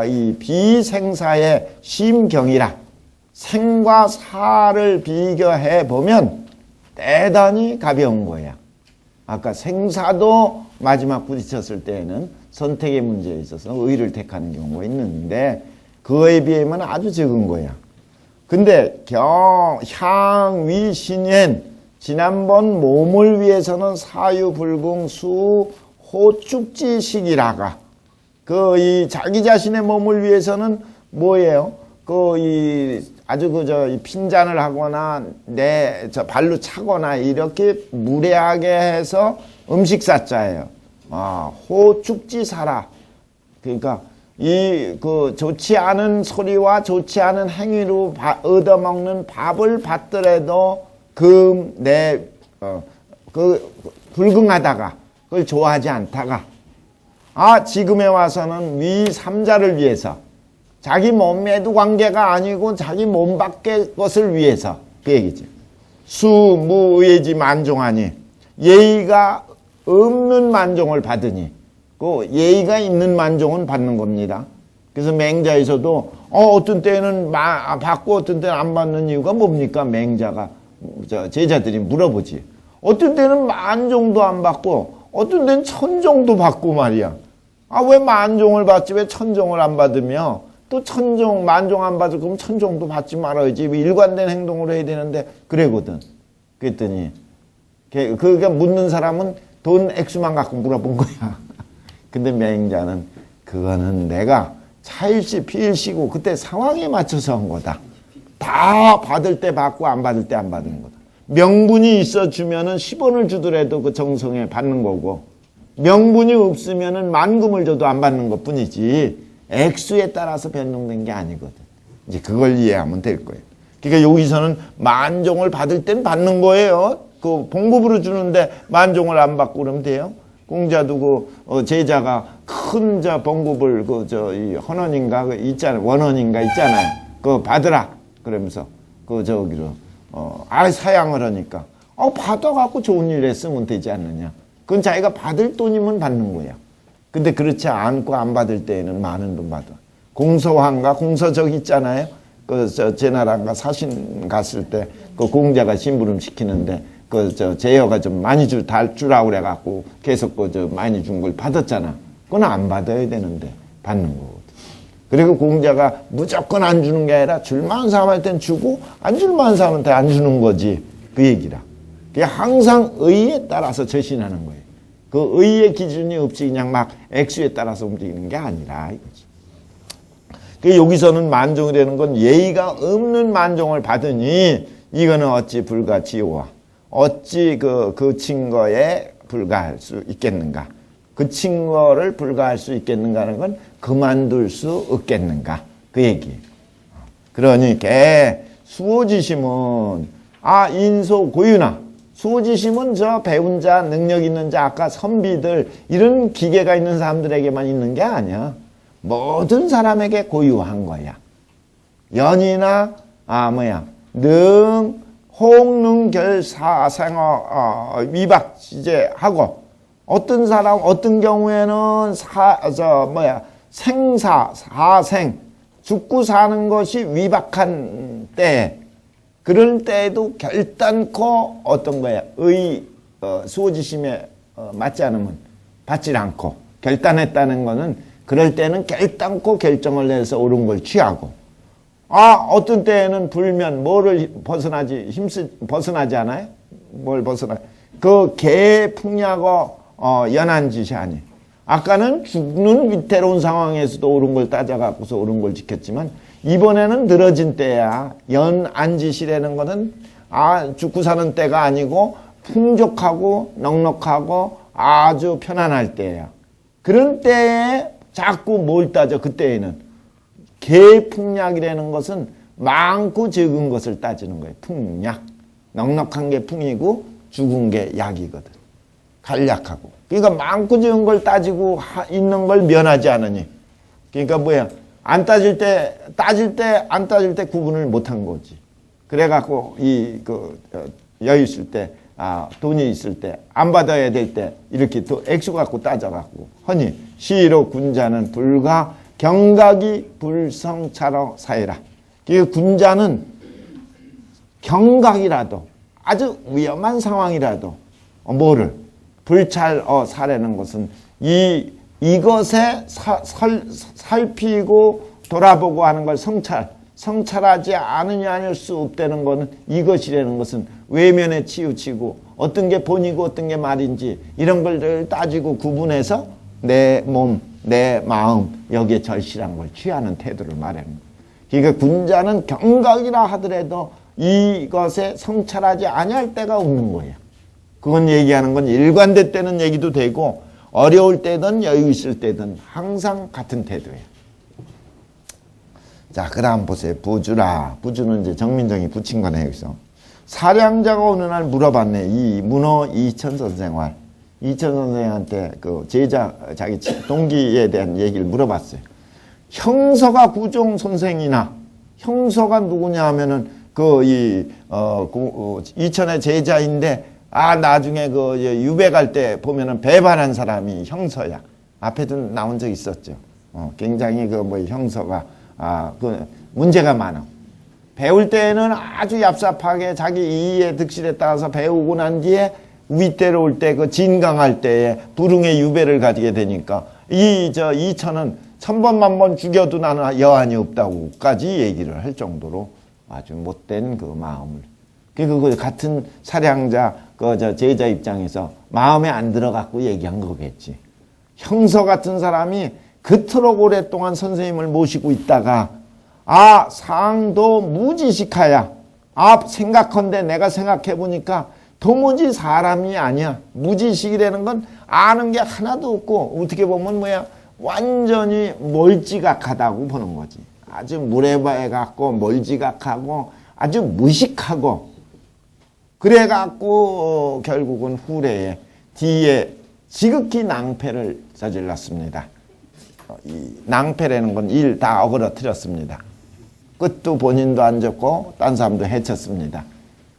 이 비생사의 심경이라. 생과 사를 비교해 보면 대단히 가벼운 거야. 아까 생사도 마지막 부딪혔을 때에는 선택의 문제에 있어서 의를 택하는 경우가 있는데 그거에 비하면 아주 적은 거야. 근데 향위신엔 지난번 몸을 위해서는 사유불궁 수 호축지식이라가 이 자기 자신의 몸을 위해서는 뭐예요? 아주 핀잔을 하거나 발로 차거나 이렇게 무례하게 해서 음식사자예요. 호축지사라. 그러니까 좋지 않은 소리와 좋지 않은 행위로 얻어먹는 밥을 받더라도 불긍하다가 그걸 좋아하지 않다가 지금에 와서는 위삼자를 위해서 자기 몸에도 관계가 아니고 자기 몸 밖의 것을 위해서 그 얘기지. 수무의지 만종하니 예의가 없는 만종을 받으니 그 예의가 있는 만종은 받는 겁니다. 그래서 맹자에서도 어떤 때는 받고 어떤 때는 안 받는 이유가 뭡니까? 맹자가 제자들이 물어보지. 어떤 때는 만종도 안 받고 어떤 때는 천종도 받고 말이야. 왜 만종을 받지 왜 천종을 안 받으며 또 만종 안 받을 거면 천종도 받지 말아야지. 일관된 행동으로 해야 되는데 그래거든. 그랬더니 그러니까 묻는 사람은 돈 액수만 갖고 물어본 거야. 근데 맹자는 그거는 내가 차일시 피일시고 그때 상황에 맞춰서 한 거다. 다 받을 때 받고 안 받을 때 안 받는 거다. 명분이 있어주면은 10원을 주더라도 그 정성에 받는 거고 명분이 없으면은 만금을 줘도 안 받는 것 뿐이지 액수에 따라서 변동된 게 아니거든. 이제 그걸 이해하면 될 거예요. 그러니까 여기서는 만종을 받을 땐 받는 거예요. 그 봉급으로 주는데 만종을 안 받고 그러면 돼요? 공자도 제자가 큰 봉급을 이 헌원인가 있잖아요. 원원인가 있잖아요. 그거 받으라. 그러면서 사양을 하니까 받아갖고 좋은 일에 쓰면 되지 않느냐. 그건 자기가 받을 돈이면 받는 거야. 근데 그렇지 않고 안 받을 때에는 많은 돈 받아. 공서황가 공서적 있잖아요. 제나라인가 사신 갔을 때 그 공자가 심부름 시키는데 제여가 좀 많이 주라고 그래갖고 계속 많이 준 걸 받았잖아. 그건 안 받아야 되는데 받는 거거든. 그리고 공자가 무조건 안 주는 게 아니라 줄만한 사람한테는 주고 안 줄만한 사람한테 안 주는 거지. 그 얘기라. 그게 항상 의에 따라서 저신하는 거예요. 그 의의 기준이 없이 그냥 막 액수에 따라서 움직이는 게 아니라 이거지. 여기서는 만종이라는 건 예의가 없는 만종을 받으니 이거는 어찌 불가지오와 어찌 그 증거에 불가할 수 있겠는가. 그 증거를 불가할 수 있겠는가 하는 건 그만둘 수 없겠는가. 그 얘기예요. 그러니 수호지심은 인소고유나 수호지심은 배운 자, 능력 있는 자, 아까 선비들 이런 기계가 있는 사람들에게만 있는 게 아니야. 모든 사람에게 고유한 거야. 연이나 홍능결사생어 위박지제하고 어떤 사람 어떤 경우에는 생사사생 죽고 사는 것이 위박한 때 그런 때에도 결단코 어떤 거야 수호지심에 맞지 않으면 받질 않고 결단했다는 거는 그럴 때는 결단코 결정을 내서 옳은 걸 취하고 어떤 때에는 불면 뭐를 벗어나지 않아요? 뭘 벗어나? 그 개풍야고 연한짓이 아니. 아까는 죽는 위태로운 상황에서도 옳은 걸 따져갖고서 옳은 걸 지켰지만 이번에는 늘어진 때야. 연안짓이라는 거는 죽고 사는 때가 아니고 풍족하고 넉넉하고 아주 편안할 때야. 그런 때에 자꾸 뭘 따져 그때에는. 개풍약이라는 것은 많고 적은 것을 따지는 거예요. 풍약. 넉넉한 게 풍이고 죽은 게 약이거든. 간략하고. 그러니까 많고 적은 걸 따지고 있는 걸 면하지 않으니. 그러니까 안 따질 때 안 따질 때 구분을 못한 거지. 그래갖고 여유 있을 때, 돈이 있을 때, 안 받아야 될 때 이렇게 또 액수 갖고 따져갖고 허니 시로 군자는 불가 경각이 불성차로 사해라. 그 군자는 경각이라도 아주 위험한 상황이라도 뭐를 불찰 사라는 것은 이것에 살피고 돌아보고 하는 걸 성찰하지 않으냐 아닐 수 없다는 것은 이것이라는 것은 외면에 치우치고 어떤 게 본이고 어떤 게 말인지 이런 걸 따지고 구분해서 내 몸, 내 마음 여기에 절실한 걸 취하는 태도를 말하는 거예요. 그러니까 군자는 경각이라 하더라도 이것에 성찰하지 아니할 때가 없는 거예요. 그건 얘기하는 건 일관될 때는 얘기도 되고 어려울 때든 여유 있을 때든 항상 같은 태도예요. 자, 그 다음 보세요. 부주라. 부주는 이제 정민정이 붙인 거네, 여기서. 사량자가 어느 날 물어봤네. 이 문어 이천 선생활. 이천 선생한테 그 제자, 자기 동기에 대한 얘기를 물어봤어요. 형서가 구종 선생이나, 형서가 누구냐 하면은 이천의 제자인데, 나중에 유배 갈 때 보면은 배반한 사람이 형서야. 앞에도 나온 적 있었죠. 굉장히 형서가, 문제가 많아. 배울 때는 아주 얍삽하게 자기 이의 득실에 따라서 배우고 난 뒤에 윗대로올 때 진강할 때에 불응의 유배를 가지게 되니까 이천은 천번만번 죽여도 나는 여한이 없다고까지 얘기를 할 정도로 아주 못된 그 마음을. 그 같은 사량자 제자 입장에서 마음에 안 들어갖고 얘기한 거겠지. 형서 같은 사람이 그토록 오랫동안 선생님을 모시고 있다가 상도 무지식하야. 생각컨대 내가 생각해보니까 도무지 사람이 아니야. 무지식이라는 건 아는 게 하나도 없고 어떻게 보면 완전히 멀지각하다고 보는 거지. 아주 무례해갖고 멀지각하고 아주 무식하고 그래갖고 결국은 후래에 뒤에 지극히 낭패를 저질렀습니다. 이 낭패라는 건 일 다 어그러뜨렸습니다. 끝도 본인도 안 졌고 딴 사람도 해쳤습니다.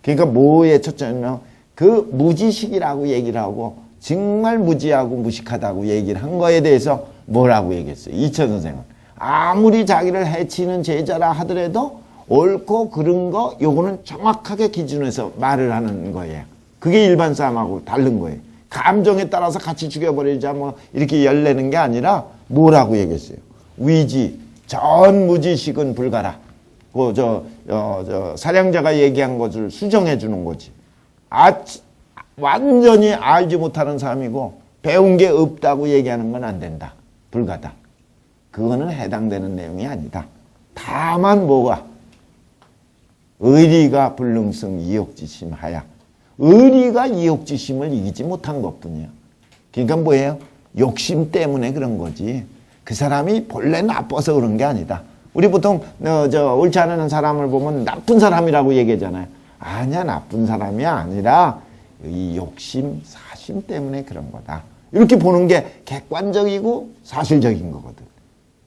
그러니까 뭐에 초점이냐면 그 무지식이라고 얘기를 하고 정말 무지하고 무식하다고 얘기를 한 거에 대해서 뭐라고 얘기했어요? 이철 선생은 아무리 자기를 해치는 제자라 하더라도 옳고 그른 거 요거는 정확하게 기준해서 말을 하는 거예요. 그게 일반 사람하고 다른 거예요. 감정에 따라서 같이 죽여버리자 뭐 이렇게 열내는 게 아니라 뭐라고 얘기했어요? 위지 전무지식은 불가라. 사량자가 얘기한 것을 수정해 주는 거지. 완전히 알지 못하는 사람이고 배운 게 없다고 얘기하는 건 안 된다. 불가다. 그거는 해당되는 내용이 아니다. 다만 뭐가 의리가 불능성 이욕지심하야. 의리가 이욕지심을 이기지 못한 것뿐이야. 그러니까 뭐예요? 욕심 때문에 그런 거지. 그 사람이 본래 나빠서 그런 게 아니다. 우리 보통 옳지 않은 사람을 보면 나쁜 사람이라고 얘기하잖아요. 아니야, 나쁜 사람이 아니라 이 욕심, 사심 때문에 그런 거다. 이렇게 보는 게 객관적이고 사실적인 거거든.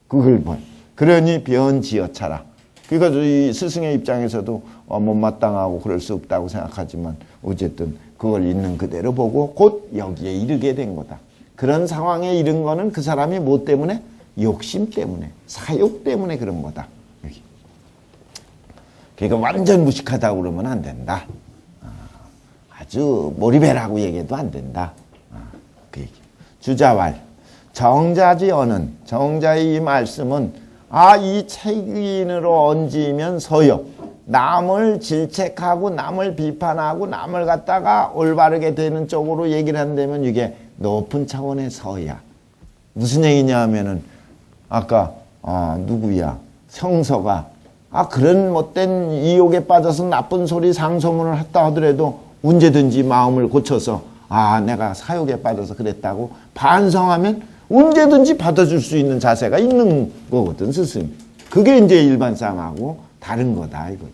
그걸 봐. 그러니 변지어차라. 그러니까 이 스승의 입장에서도 못마땅하고 그럴 수 없다고 생각하지만 어쨌든 그걸 있는 그대로 보고 곧 여기에 이르게 된 거다. 그런 상황에 이른 거는 그 사람이 뭐 때문에? 욕심 때문에, 사욕 때문에 그런 거다. 여기. 그러니까 완전 무식하다고 그러면 안 된다. 아주 몰입해라고 얘기해도 안 된다. 그 얘기. 주자왈. 정자지어는, 정자의 이 말씀은 이 책인으로 얹으면 서요. 남을 질책하고 남을 비판하고 남을 갖다가 올바르게 되는 쪽으로 얘기를 한다면 이게 높은 차원의 서야. 무슨 얘기냐 하면은 아까 누구야 성서가 그런 못된 이욕에 빠져서 나쁜 소리 상소문을 했다 하더라도 언제든지 마음을 고쳐서 내가 사욕에 빠져서 그랬다고 반성하면 언제든지 받아줄 수 있는 자세가 있는 거거든 스승. 그게 이제 일반 사람하고 다른 거다 이거지.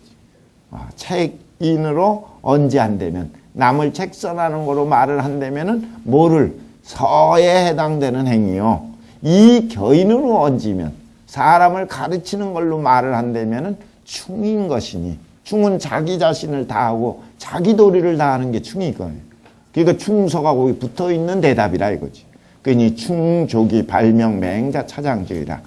책인으로 언제 안 되면 남을 책선하는 거로 말을 한다면은 뭐를 서에 해당되는 행위요. 이 겨인으로 얹으면 사람을 가르치는 걸로 말을 한다면은 충인 것이니 충은 자기 자신을 다하고 자기 도리를 다하는 게 충인 거예요. 그러니까 충서가 거기 붙어 있는 대답이라 이거지. 그러니 충조기 발명 맹자 차장주의라.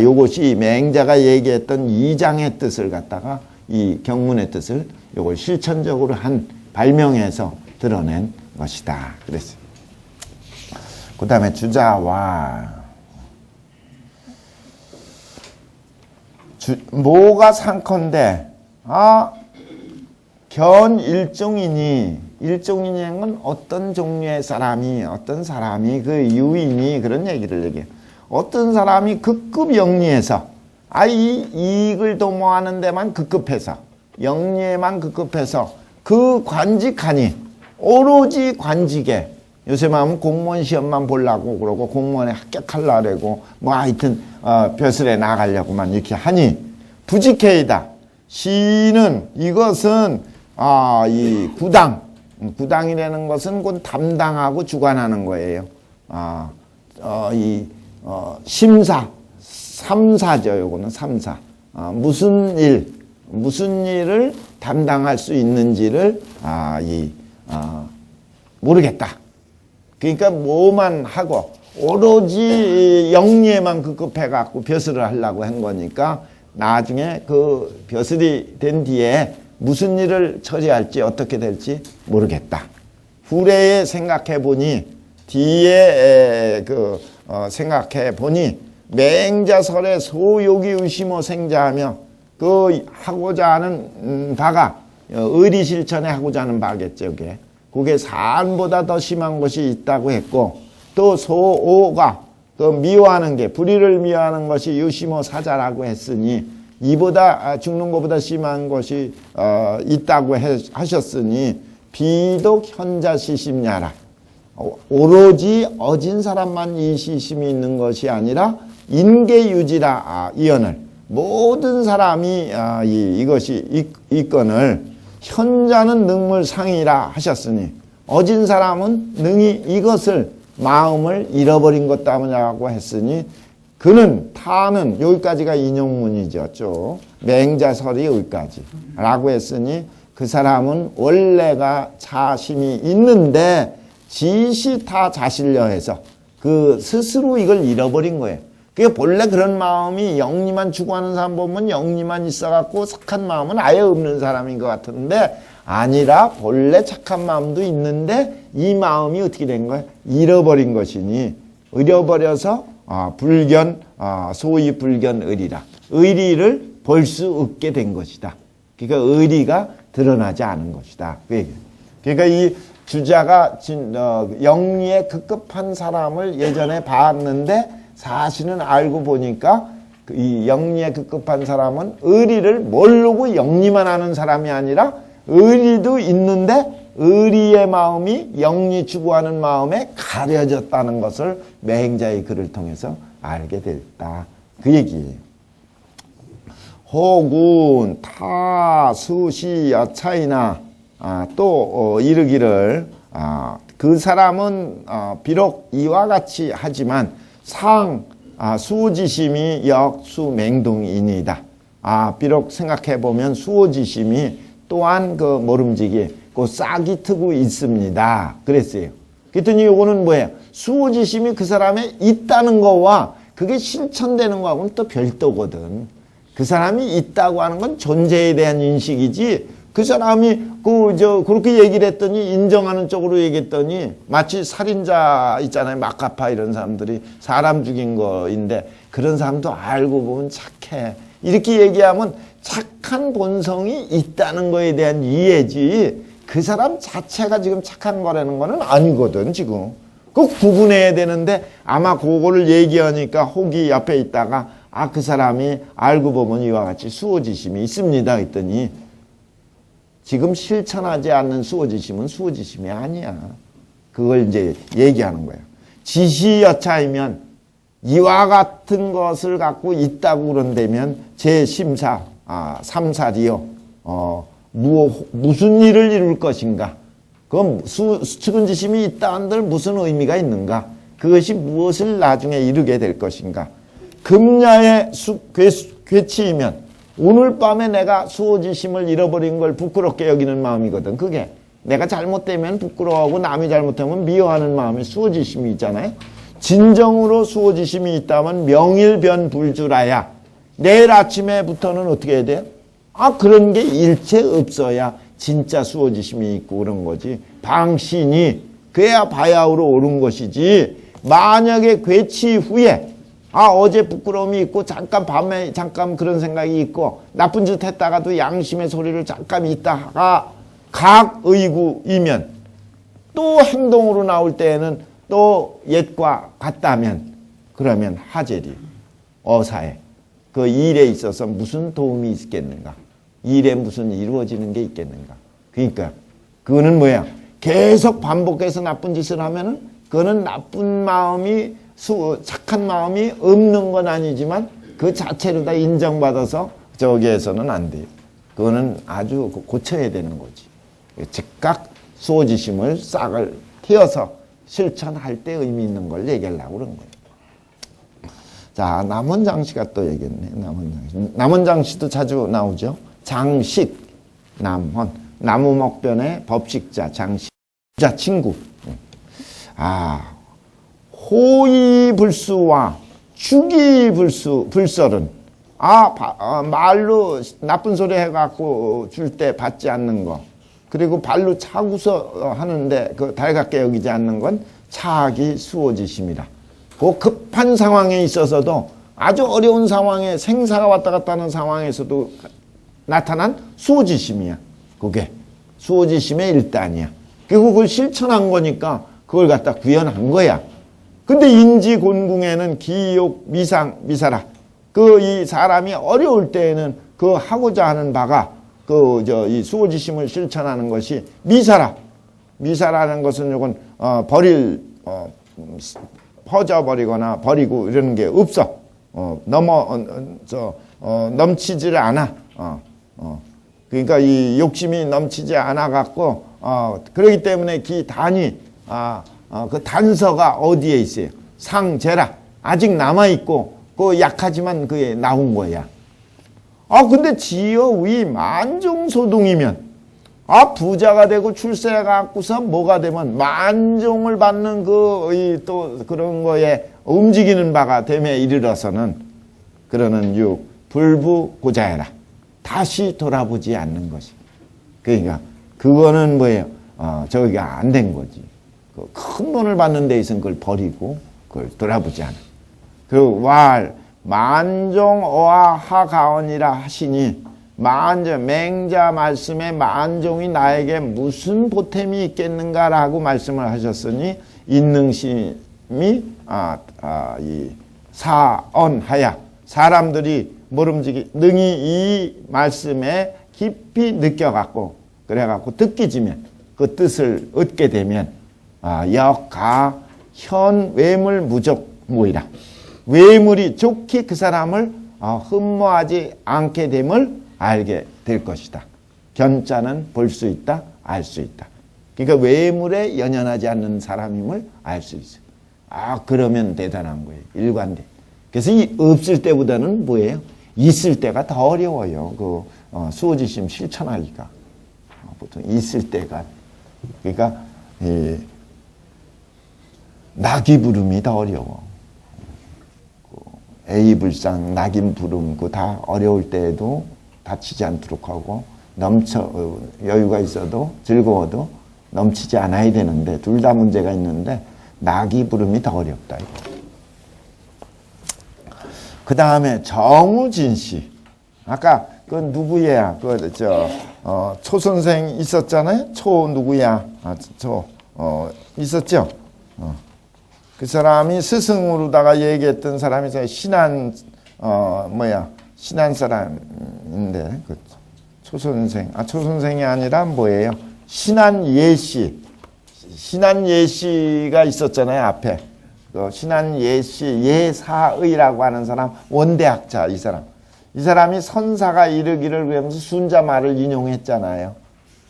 요것이 맹자가 얘기했던 이장의 뜻을 갖다가 이 경문의 뜻을 요걸 실천적으로 한 발명해서 드러낸 것이다. 그랬어요. 그 다음에 주자와 뭐가 상컨대 견 일종이니 일종이냐는 건 어떤 종류의 사람이 어떤 사람이 그 유인이 그런 얘기를 얘기해. 어떤 사람이 극급 영리해서 이 이익을 도모하는 데만 급급해서 영리에만 급급해서 그 관직하니 오로지 관직에 요새 하면 공무원 시험만 보려고 그러고 공무원에 합격하려고 뭐 하여튼 벼슬에 나가려고만 이렇게 하니 부직해이다. 시는 이것은 이 구당이라는 것은 곧 담당하고 주관하는 거예요. 심사, 삼사죠. 요거는 삼사. 무슨 일을 담당할 수 있는지를 모르겠다. 그러니까 뭐만 하고 오로지 영리에만 급급해갖고 벼슬을 하려고 한 거니까 나중에 그 벼슬이 된 뒤에 무슨 일을 처리할지 어떻게 될지 모르겠다. 후래에 생각해 보니 뒤에 생각해 보니 맹자설의 소욕이 의심어 생자하며 그 하고자 하는 바가 의리 실천에 하고자 하는 바겠죠. 그게 산보다 더 심한 것이 있다고 했고 또 소오가 그 미워하는 게 불의를 미워하는 것이 유심어 사자라고 했으니 이보다 죽는 것보다 심한 것이 있다고 하셨으니 비독 현자시심야라. 오로지 어진 사람만 이 시심이 있는 것이 아니라 인계유지라 이언을 모든 사람이 이것이 있건을 현자는 능물상이라 하셨으니 어진 사람은 능히 이것을 마음을 잃어버린 것 때문이라고 했으니 그는 타는 여기까지가 인용문이죠. 맹자설이 여기까지 라고 했으니 그 사람은 원래가 자심이 있는데 지시 타 자시려 해서 그 스스로 이걸 잃어버린 거예요. 그게 본래 그런 마음이 영리만 추구하는 사람 보면 영리만 있어갖고 착한 마음은 아예 없는 사람인 것 같은데 아니라 본래 착한 마음도 있는데 이 마음이 어떻게 된 거예요? 잃어버린 것이니 잃어버려서 불견 소위 불견 의리라 의리를 볼 수 없게 된 것이다. 그러니까 의리가 드러나지 않은 것이다. 그러니까 이 주자가 영리에 급급한 사람을 예전에 봤는데 사실은 알고 보니까 이 영리에 급급한 사람은 의리를 모르고 영리만 하는 사람이 아니라 의리도 있는데 의리의 마음이 영리 추구하는 마음에 가려졌다는 것을 매행자의 글을 통해서 알게 됐다. 그 얘기예요. 혹은 타수시 여차이나 또 이르기를 그 사람은 비록 이와 같이 하지만 수호지심이 역수맹동이니이다. 비록 생각해보면 수호지심이 또한 그 모름지기 그 싹이 트고 있습니다. 그랬어요. 그랬더니 요거는 뭐예요? 수호지심이 그 사람에 있다는 거와 그게 실천되는 거하고는 또 별도거든. 그 사람이 있다고 하는 건 존재에 대한 인식이지 그 사람이 그렇게 얘기를 했더니 인정하는 쪽으로 얘기했더니 마치 살인자 있잖아요. 마카파 이런 사람들이 사람 죽인 거인데 그런 사람도 알고 보면 착해. 이렇게 얘기하면 착한 본성이 있다는 거에 대한 이해지 그 사람 자체가 지금 착한 거라는 거는 아니거든 지금. 그 구분해야 되는데 아마 그거를 얘기하니까 혹이 옆에 있다가 그 사람이 알고 보면 이와 같이 수호지심이 있습니다 했더니 지금 실천하지 않는 수호지심은 수호지심이 아니야. 그걸 이제 얘기하는 거예요. 지시여차이면 이와 같은 것을 갖고 있다고 그런다면 제 심사, 삼사리요. 무슨 일을 이룰 것인가? 그럼 수근지심이 있다 한들 무슨 의미가 있는가? 그것이 무엇을 나중에 이루게 될 것인가? 금야의 괴치이면 오늘 밤에 내가 수호지심을 잃어버린 걸 부끄럽게 여기는 마음이거든. 그게 내가 잘못되면 부끄러워하고 남이 잘못하면 미워하는 마음이 수호지심이 있잖아요. 진정으로 수호지심이 있다면 명일변불주라야 내일 아침에부터는 어떻게 해야 돼요? 그런 게 일체 없어야 진짜 수호지심이 있고 그런 거지. 방신이 그래야 바야흐로 옳은 것이지. 만약에 괴치 후에 어제 부끄러움이 있고 잠깐 밤에 잠깐 그런 생각이 있고 나쁜 짓 했다가도 양심의 소리를 잠깐 있다가 각의구이면 또 행동으로 나올 때에는 또 옛과 같다면 그러면 하제리 어사에 그 일에 있어서 무슨 도움이 있겠는가? 일에 무슨 이루어지는 게 있겠는가? 그러니까 그거는 뭐야? 계속 반복해서 나쁜 짓을 하면은 그거는 나쁜 마음이 착한 마음이 없는 건 아니지만 그 자체로 다 인정받아서 저기에서는 안 돼요. 그거는 아주 고쳐야 되는 거지. 즉각 수호지심을 싹을 틔어서 실천할 때 의미 있는 걸 얘기하려고 그런 거예요. 자, 남원장씨가 또 얘기했네. 남원장씨도 자주 나오죠. 장식, 남원, 나무목변의 법식자, 장식, 자, 친구. 호의불수와 주기불설은 말로 나쁜 소리 해갖고 줄 때 받지 않는 거 그리고 발로 차고서 하는데 그 달갑게 여기지 않는 건 차기 수호지심이라. 그 급한 상황에 있어서도 아주 어려운 상황에 생사가 왔다 갔다 하는 상황에서도 나타난 수호지심이야. 그게 수호지심의 일단이야. 그리고 그걸 실천한 거니까 그걸 갖다 구현한 거야. 근데 인지곤궁에는 기욕, 미상, 미사라. 이 사람이 어려울 때에는 그 하고자 하는 바가 이 수호지심을 실천하는 것이 미사라. 미사라는 것은 요건 퍼져버리거나 버리고 이러는 게 없어. 넘치지를 않아. 그러니까 이 욕심이 넘치지 않아 갖고 그렇기 때문에 그 단이 그 단서가 어디에 있어요? 상제라 아직 남아 있고 그 약하지만 그게 나온 거야. 근데 지어위 만종소동이면 부자가 되고 출세가 갖고서 뭐가 되면 만종을 받는 또 그런 거에 움직이는 바가 됨에 이르러서는 그러는 불부고자해라. 다시 돌아보지 않는 것이. 그러니까 그거는 뭐예요? 저기가 안 된 거지. 큰 돈을 받는 데 있어서 그걸 버리고 그걸 돌아보지 않아. 그리고 만종어와 하가언이라 하시니 맹자 말씀에 만종이 나에게 무슨 보탬이 있겠는가라고 말씀을 하셨으니 인능심이 이 사언하야 사람들이 모름지기 능히 이 말씀에 깊이 느껴갖고 그래갖고 듣기지면 그 뜻을 얻게 되면 역가 현 외물 무적 모이라 외물이 좋게 그 사람을 흠모하지 않게 됨을 알게 될 것이다. 견자는 볼 수 있다, 알 수 있다. 그러니까 외물에 연연하지 않는 사람임을 알 수 있어요. 그러면 대단한 거예요. 일관돼. 그래서 이 없을 때보다는 뭐예요? 있을 때가 더 어려워요. 수호지심 실천하기가. 보통 있을 때가. 그러니까 낙이 부름이 더 어려워. 애이불상, 낙인 부름, 다 어려울 때에도 다치지 않도록 하고, 여유가 있어도, 즐거워도 넘치지 않아야 되는데, 둘 다 문제가 있는데, 낙이 부름이 더 어렵다. 그 다음에 정우진씨. 아까 그 누구야? 초 선생 있었잖아요? 초 누구야? 있었죠? 그 사람이 스승으로다가 얘기했던 사람이 신한 사람인데, 초선생. 초선생이 아니라 뭐예요? 신한예씨. 신한예씨가 있었잖아요, 앞에. 신한예씨, 예사의라고 하는 사람, 원대학자, 이 사람. 이 사람이 선사가 이르기를 그러면서 순자 말을 인용했잖아요.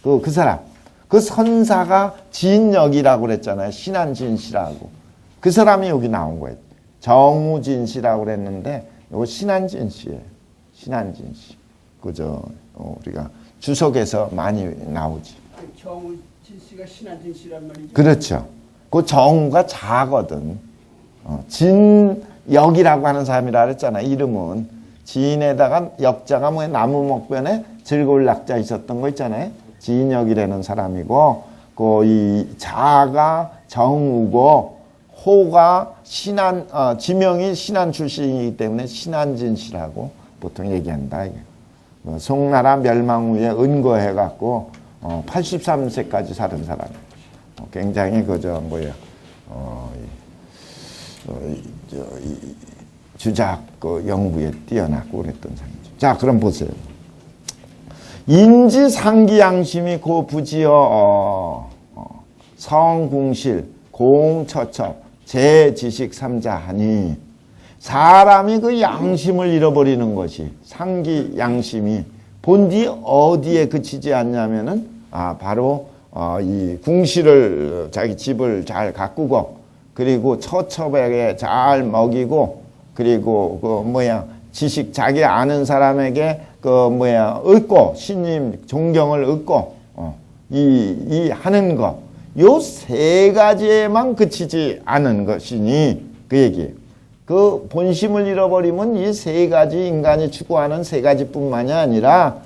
그 사람. 그 선사가 진역이라고 그랬잖아요. 신한진씨라고. 그 사람이 여기 나온 거예요. 정우진 씨라고 그랬는데, 이거 신한진 씨예요. 신한진 씨. 우리가 주석에서 많이 나오지. 정우진 씨가 신한진 씨란 말이죠? 그렇죠. 그 정우가 자거든. 진역이라고 하는 사람이라 그랬잖아. 이름은. 진에다가 역자가 나무 목변에 즐거울 낙자 있었던 거 있잖아요. 진역이라는 사람이고, 이 자가 정우고, 호가 지명이 신한 출신이기 때문에 신한진 씨라고 보통 얘기한다. 송나라 멸망 후에 은거해갖고 83세까지 사는 사람. 굉장히 주작 연구에 뛰어나고 그랬던 사람이죠. 자, 그럼 보세요. 인지 상기 양심이 고 부지어 성궁실 공처첩 제지식 삼자하니 사람이 그 양심을 잃어버리는 것이 상기 양심이 본디 어디에 그치지 않냐면은 바로 이 궁실을 자기 집을 잘 가꾸고 그리고 처첩에게 잘 먹이고 그리고 지식 자기 아는 사람에게 얻고 신임 존경을 얻고 이 하는 것 요 세 가지에만 그치지 않은 것이니 그 얘기예요. 그 본심을 잃어버리면 이 세 가지 인간이 추구하는 세 가지뿐만이 아니라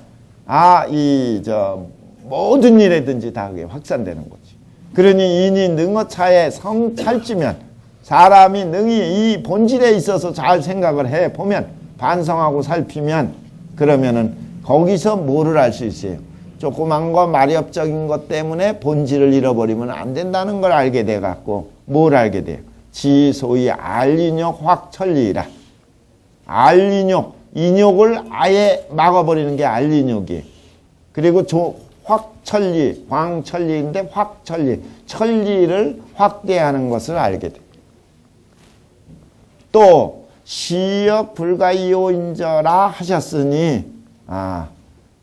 모든 일에든지 다 그게 확산되는 거지. 그러니 인이 능어차에 성찰지면 사람이 능히 이 본질에 있어서 잘 생각을 해 보면 반성하고 살피면 그러면은 거기서 뭐를 알 수 있어요? 조그만 거 마렵적인 것 때문에 본질을 잃어버리면 안 된다는 걸 알게 돼 갖고 뭘 알게 돼요? 소위 알인욕 확천리이라. 알인욕, 인욕을 아예 막아버리는 게 알인욕이에요. 그리고 확천리, 광천리인데 확천리, 천리를 확대하는 것을 알게 돼요. 또 시역 불가이오인저라 하셨으니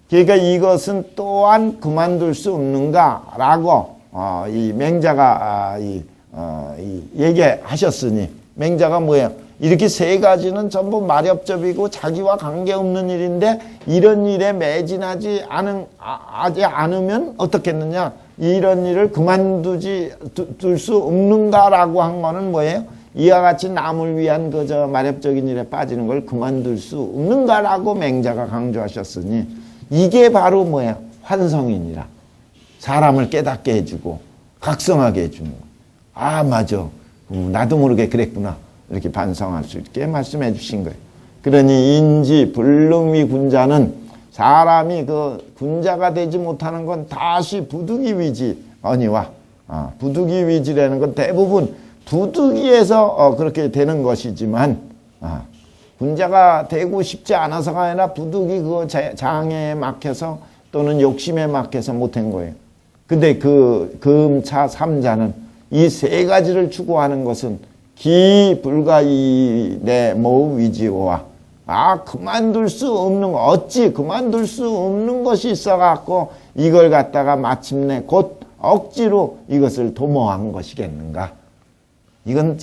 그러니까 이것은 또한 그만둘 수 없는가라고 이 맹자가 얘기하셨으니, 맹자가 뭐예요? 이렇게 세 가지는 전부 마렵접이고 자기와 관계없는 일인데 이런 일에 매진하지 않으면 어떻겠느냐? 이런 일을 둘 수 없는가라고 한 거는 뭐예요? 이와 같이 남을 위한 그저 마렵적인 일에 빠지는 걸 그만둘 수 없는가라고 맹자가 강조하셨으니, 이게 바로 뭐야? 환성이니라. 사람을 깨닫게 해주고 각성하게 해주는 거. 아, 맞아. 나도 모르게 그랬구나. 이렇게 반성할 수 있게 말씀해 주신 거예요. 그러니 인지 불능위 군자는, 사람이 그 군자가 되지 못하는 건 다시 부득이 위지 아니와, 부득이 위지라는 건 대부분 부득이해서 그렇게 되는 것이지만, 군자가 되고 싶지 않아서가 아니라 부득이 그 장애에 막혀서 또는 욕심에 막혀서 못한 거예요. 근데 그 금차 삼자는 이 세 가지를 추구하는 것은 기 불가이 내 모의 위지와, 그만둘 수 없는, 어찌 그만둘 수 없는 것이 있어갖고 이걸 갖다가 마침내 곧 억지로 이것을 도모한 것이겠는가. 이건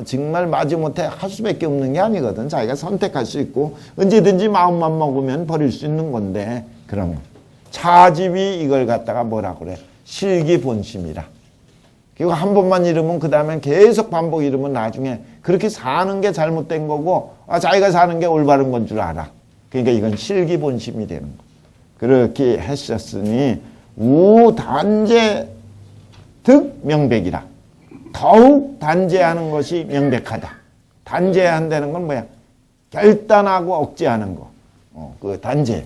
정말 마지못해 할 수밖에 없는 게 아니거든. 자기가 선택할 수 있고 언제든지 마음만 먹으면 버릴 수 있는 건데, 그럼 차집이 이걸 갖다가 뭐라 그래? 실기본심이라. 그리고 한 번만 잃으면 그 다음엔 계속 반복 잃으면 나중에 그렇게 사는 게 잘못된 거고, 자기가 사는 게 올바른 건 줄 알아. 그러니까 이건 실기본심이 되는 거. 그렇게 하셨으니 우단제 득명백이라. 더욱 단제하는 것이 명백하다. 단제한다는 건 뭐야? 결단하고 억제하는 거. 그 단제.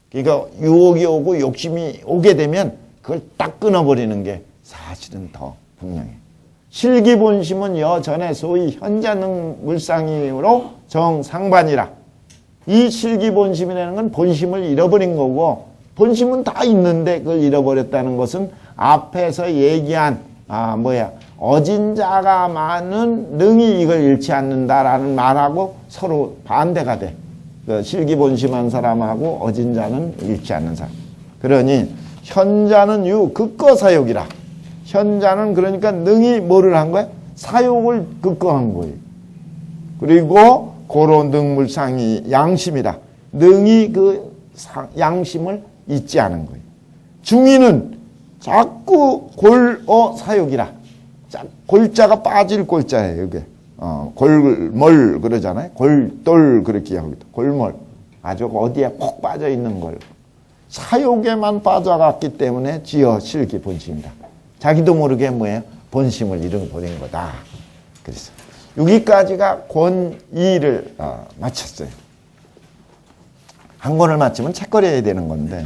그러니까 유혹이 오고 욕심이 오게 되면 그걸 딱 끊어버리는 게 사실은 더 분명해. 실기본심은 여전에 소위 현자능 물상이로 정상반이라. 이 실기본심이라는 건 본심을 잃어버린 거고, 본심은 다 있는데 그걸 잃어버렸다는 것은 앞에서 얘기한 어진 자가 많은 능히 이걸 잃지 않는다라는 말하고 서로 반대가 돼. 그 실기본심한 사람하고 어진 자는 잃지 않는 사람. 그러니 현자는 극거사욕이라. 현자는 그러니까 능히 뭐를 한 거야? 사욕을 극거한 거예요. 그리고 고로 능물상이 양심이라. 능히 그 양심을 잊지 않은 거예요. 중인은 자꾸 사욕이라. 골자가 빠질 골자예요, 이게. 골멀 그러잖아요. 골돌 그렇게 하기도. 골멀. 아주 어디에 콕 빠져 있는 걸. 사욕에만 빠져갔기 때문에 지어 실기 본심이다. 자기도 모르게 뭐예요? 본심을 잃어버린 거다. 그래서 여기까지가 권2를 마쳤어요. 한 권을 마치면 책거리해야 되는 건데.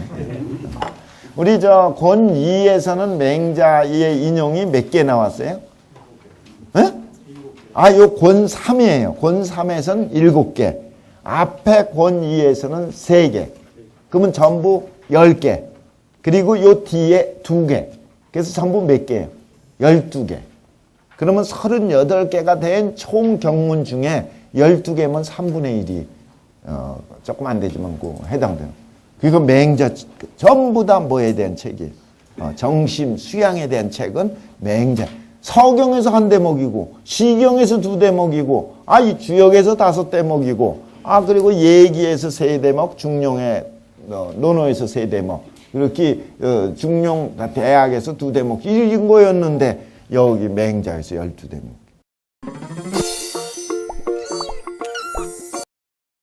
우리 권2에서는 맹자의 인용이 몇 개 나왔어요? 예? 요 권3이에요. 권3에서는 7개. 앞에 권2에서는 3개. 그러면 전부 10개. 그리고 요 뒤에 2개. 그래서 전부 몇 개예요? 12개. 그러면 38개가 된 총 경문 중에 12개면 3분의 1이 조금 안 되지만 해당되는. 그리고 맹자 전부 다 뭐에 대한 책이에요? 정심, 수양에 대한 책은 맹자. 서경에서 한 대목이고, 시경에서 2대목이고, 이 주역에서 5대목이고, 그리고 예기에서 3대목, 중용의 논어에서 3대목, 이렇게 중용 대학에서 2대목 이런 거였는데 여기 맹자에서 12대목.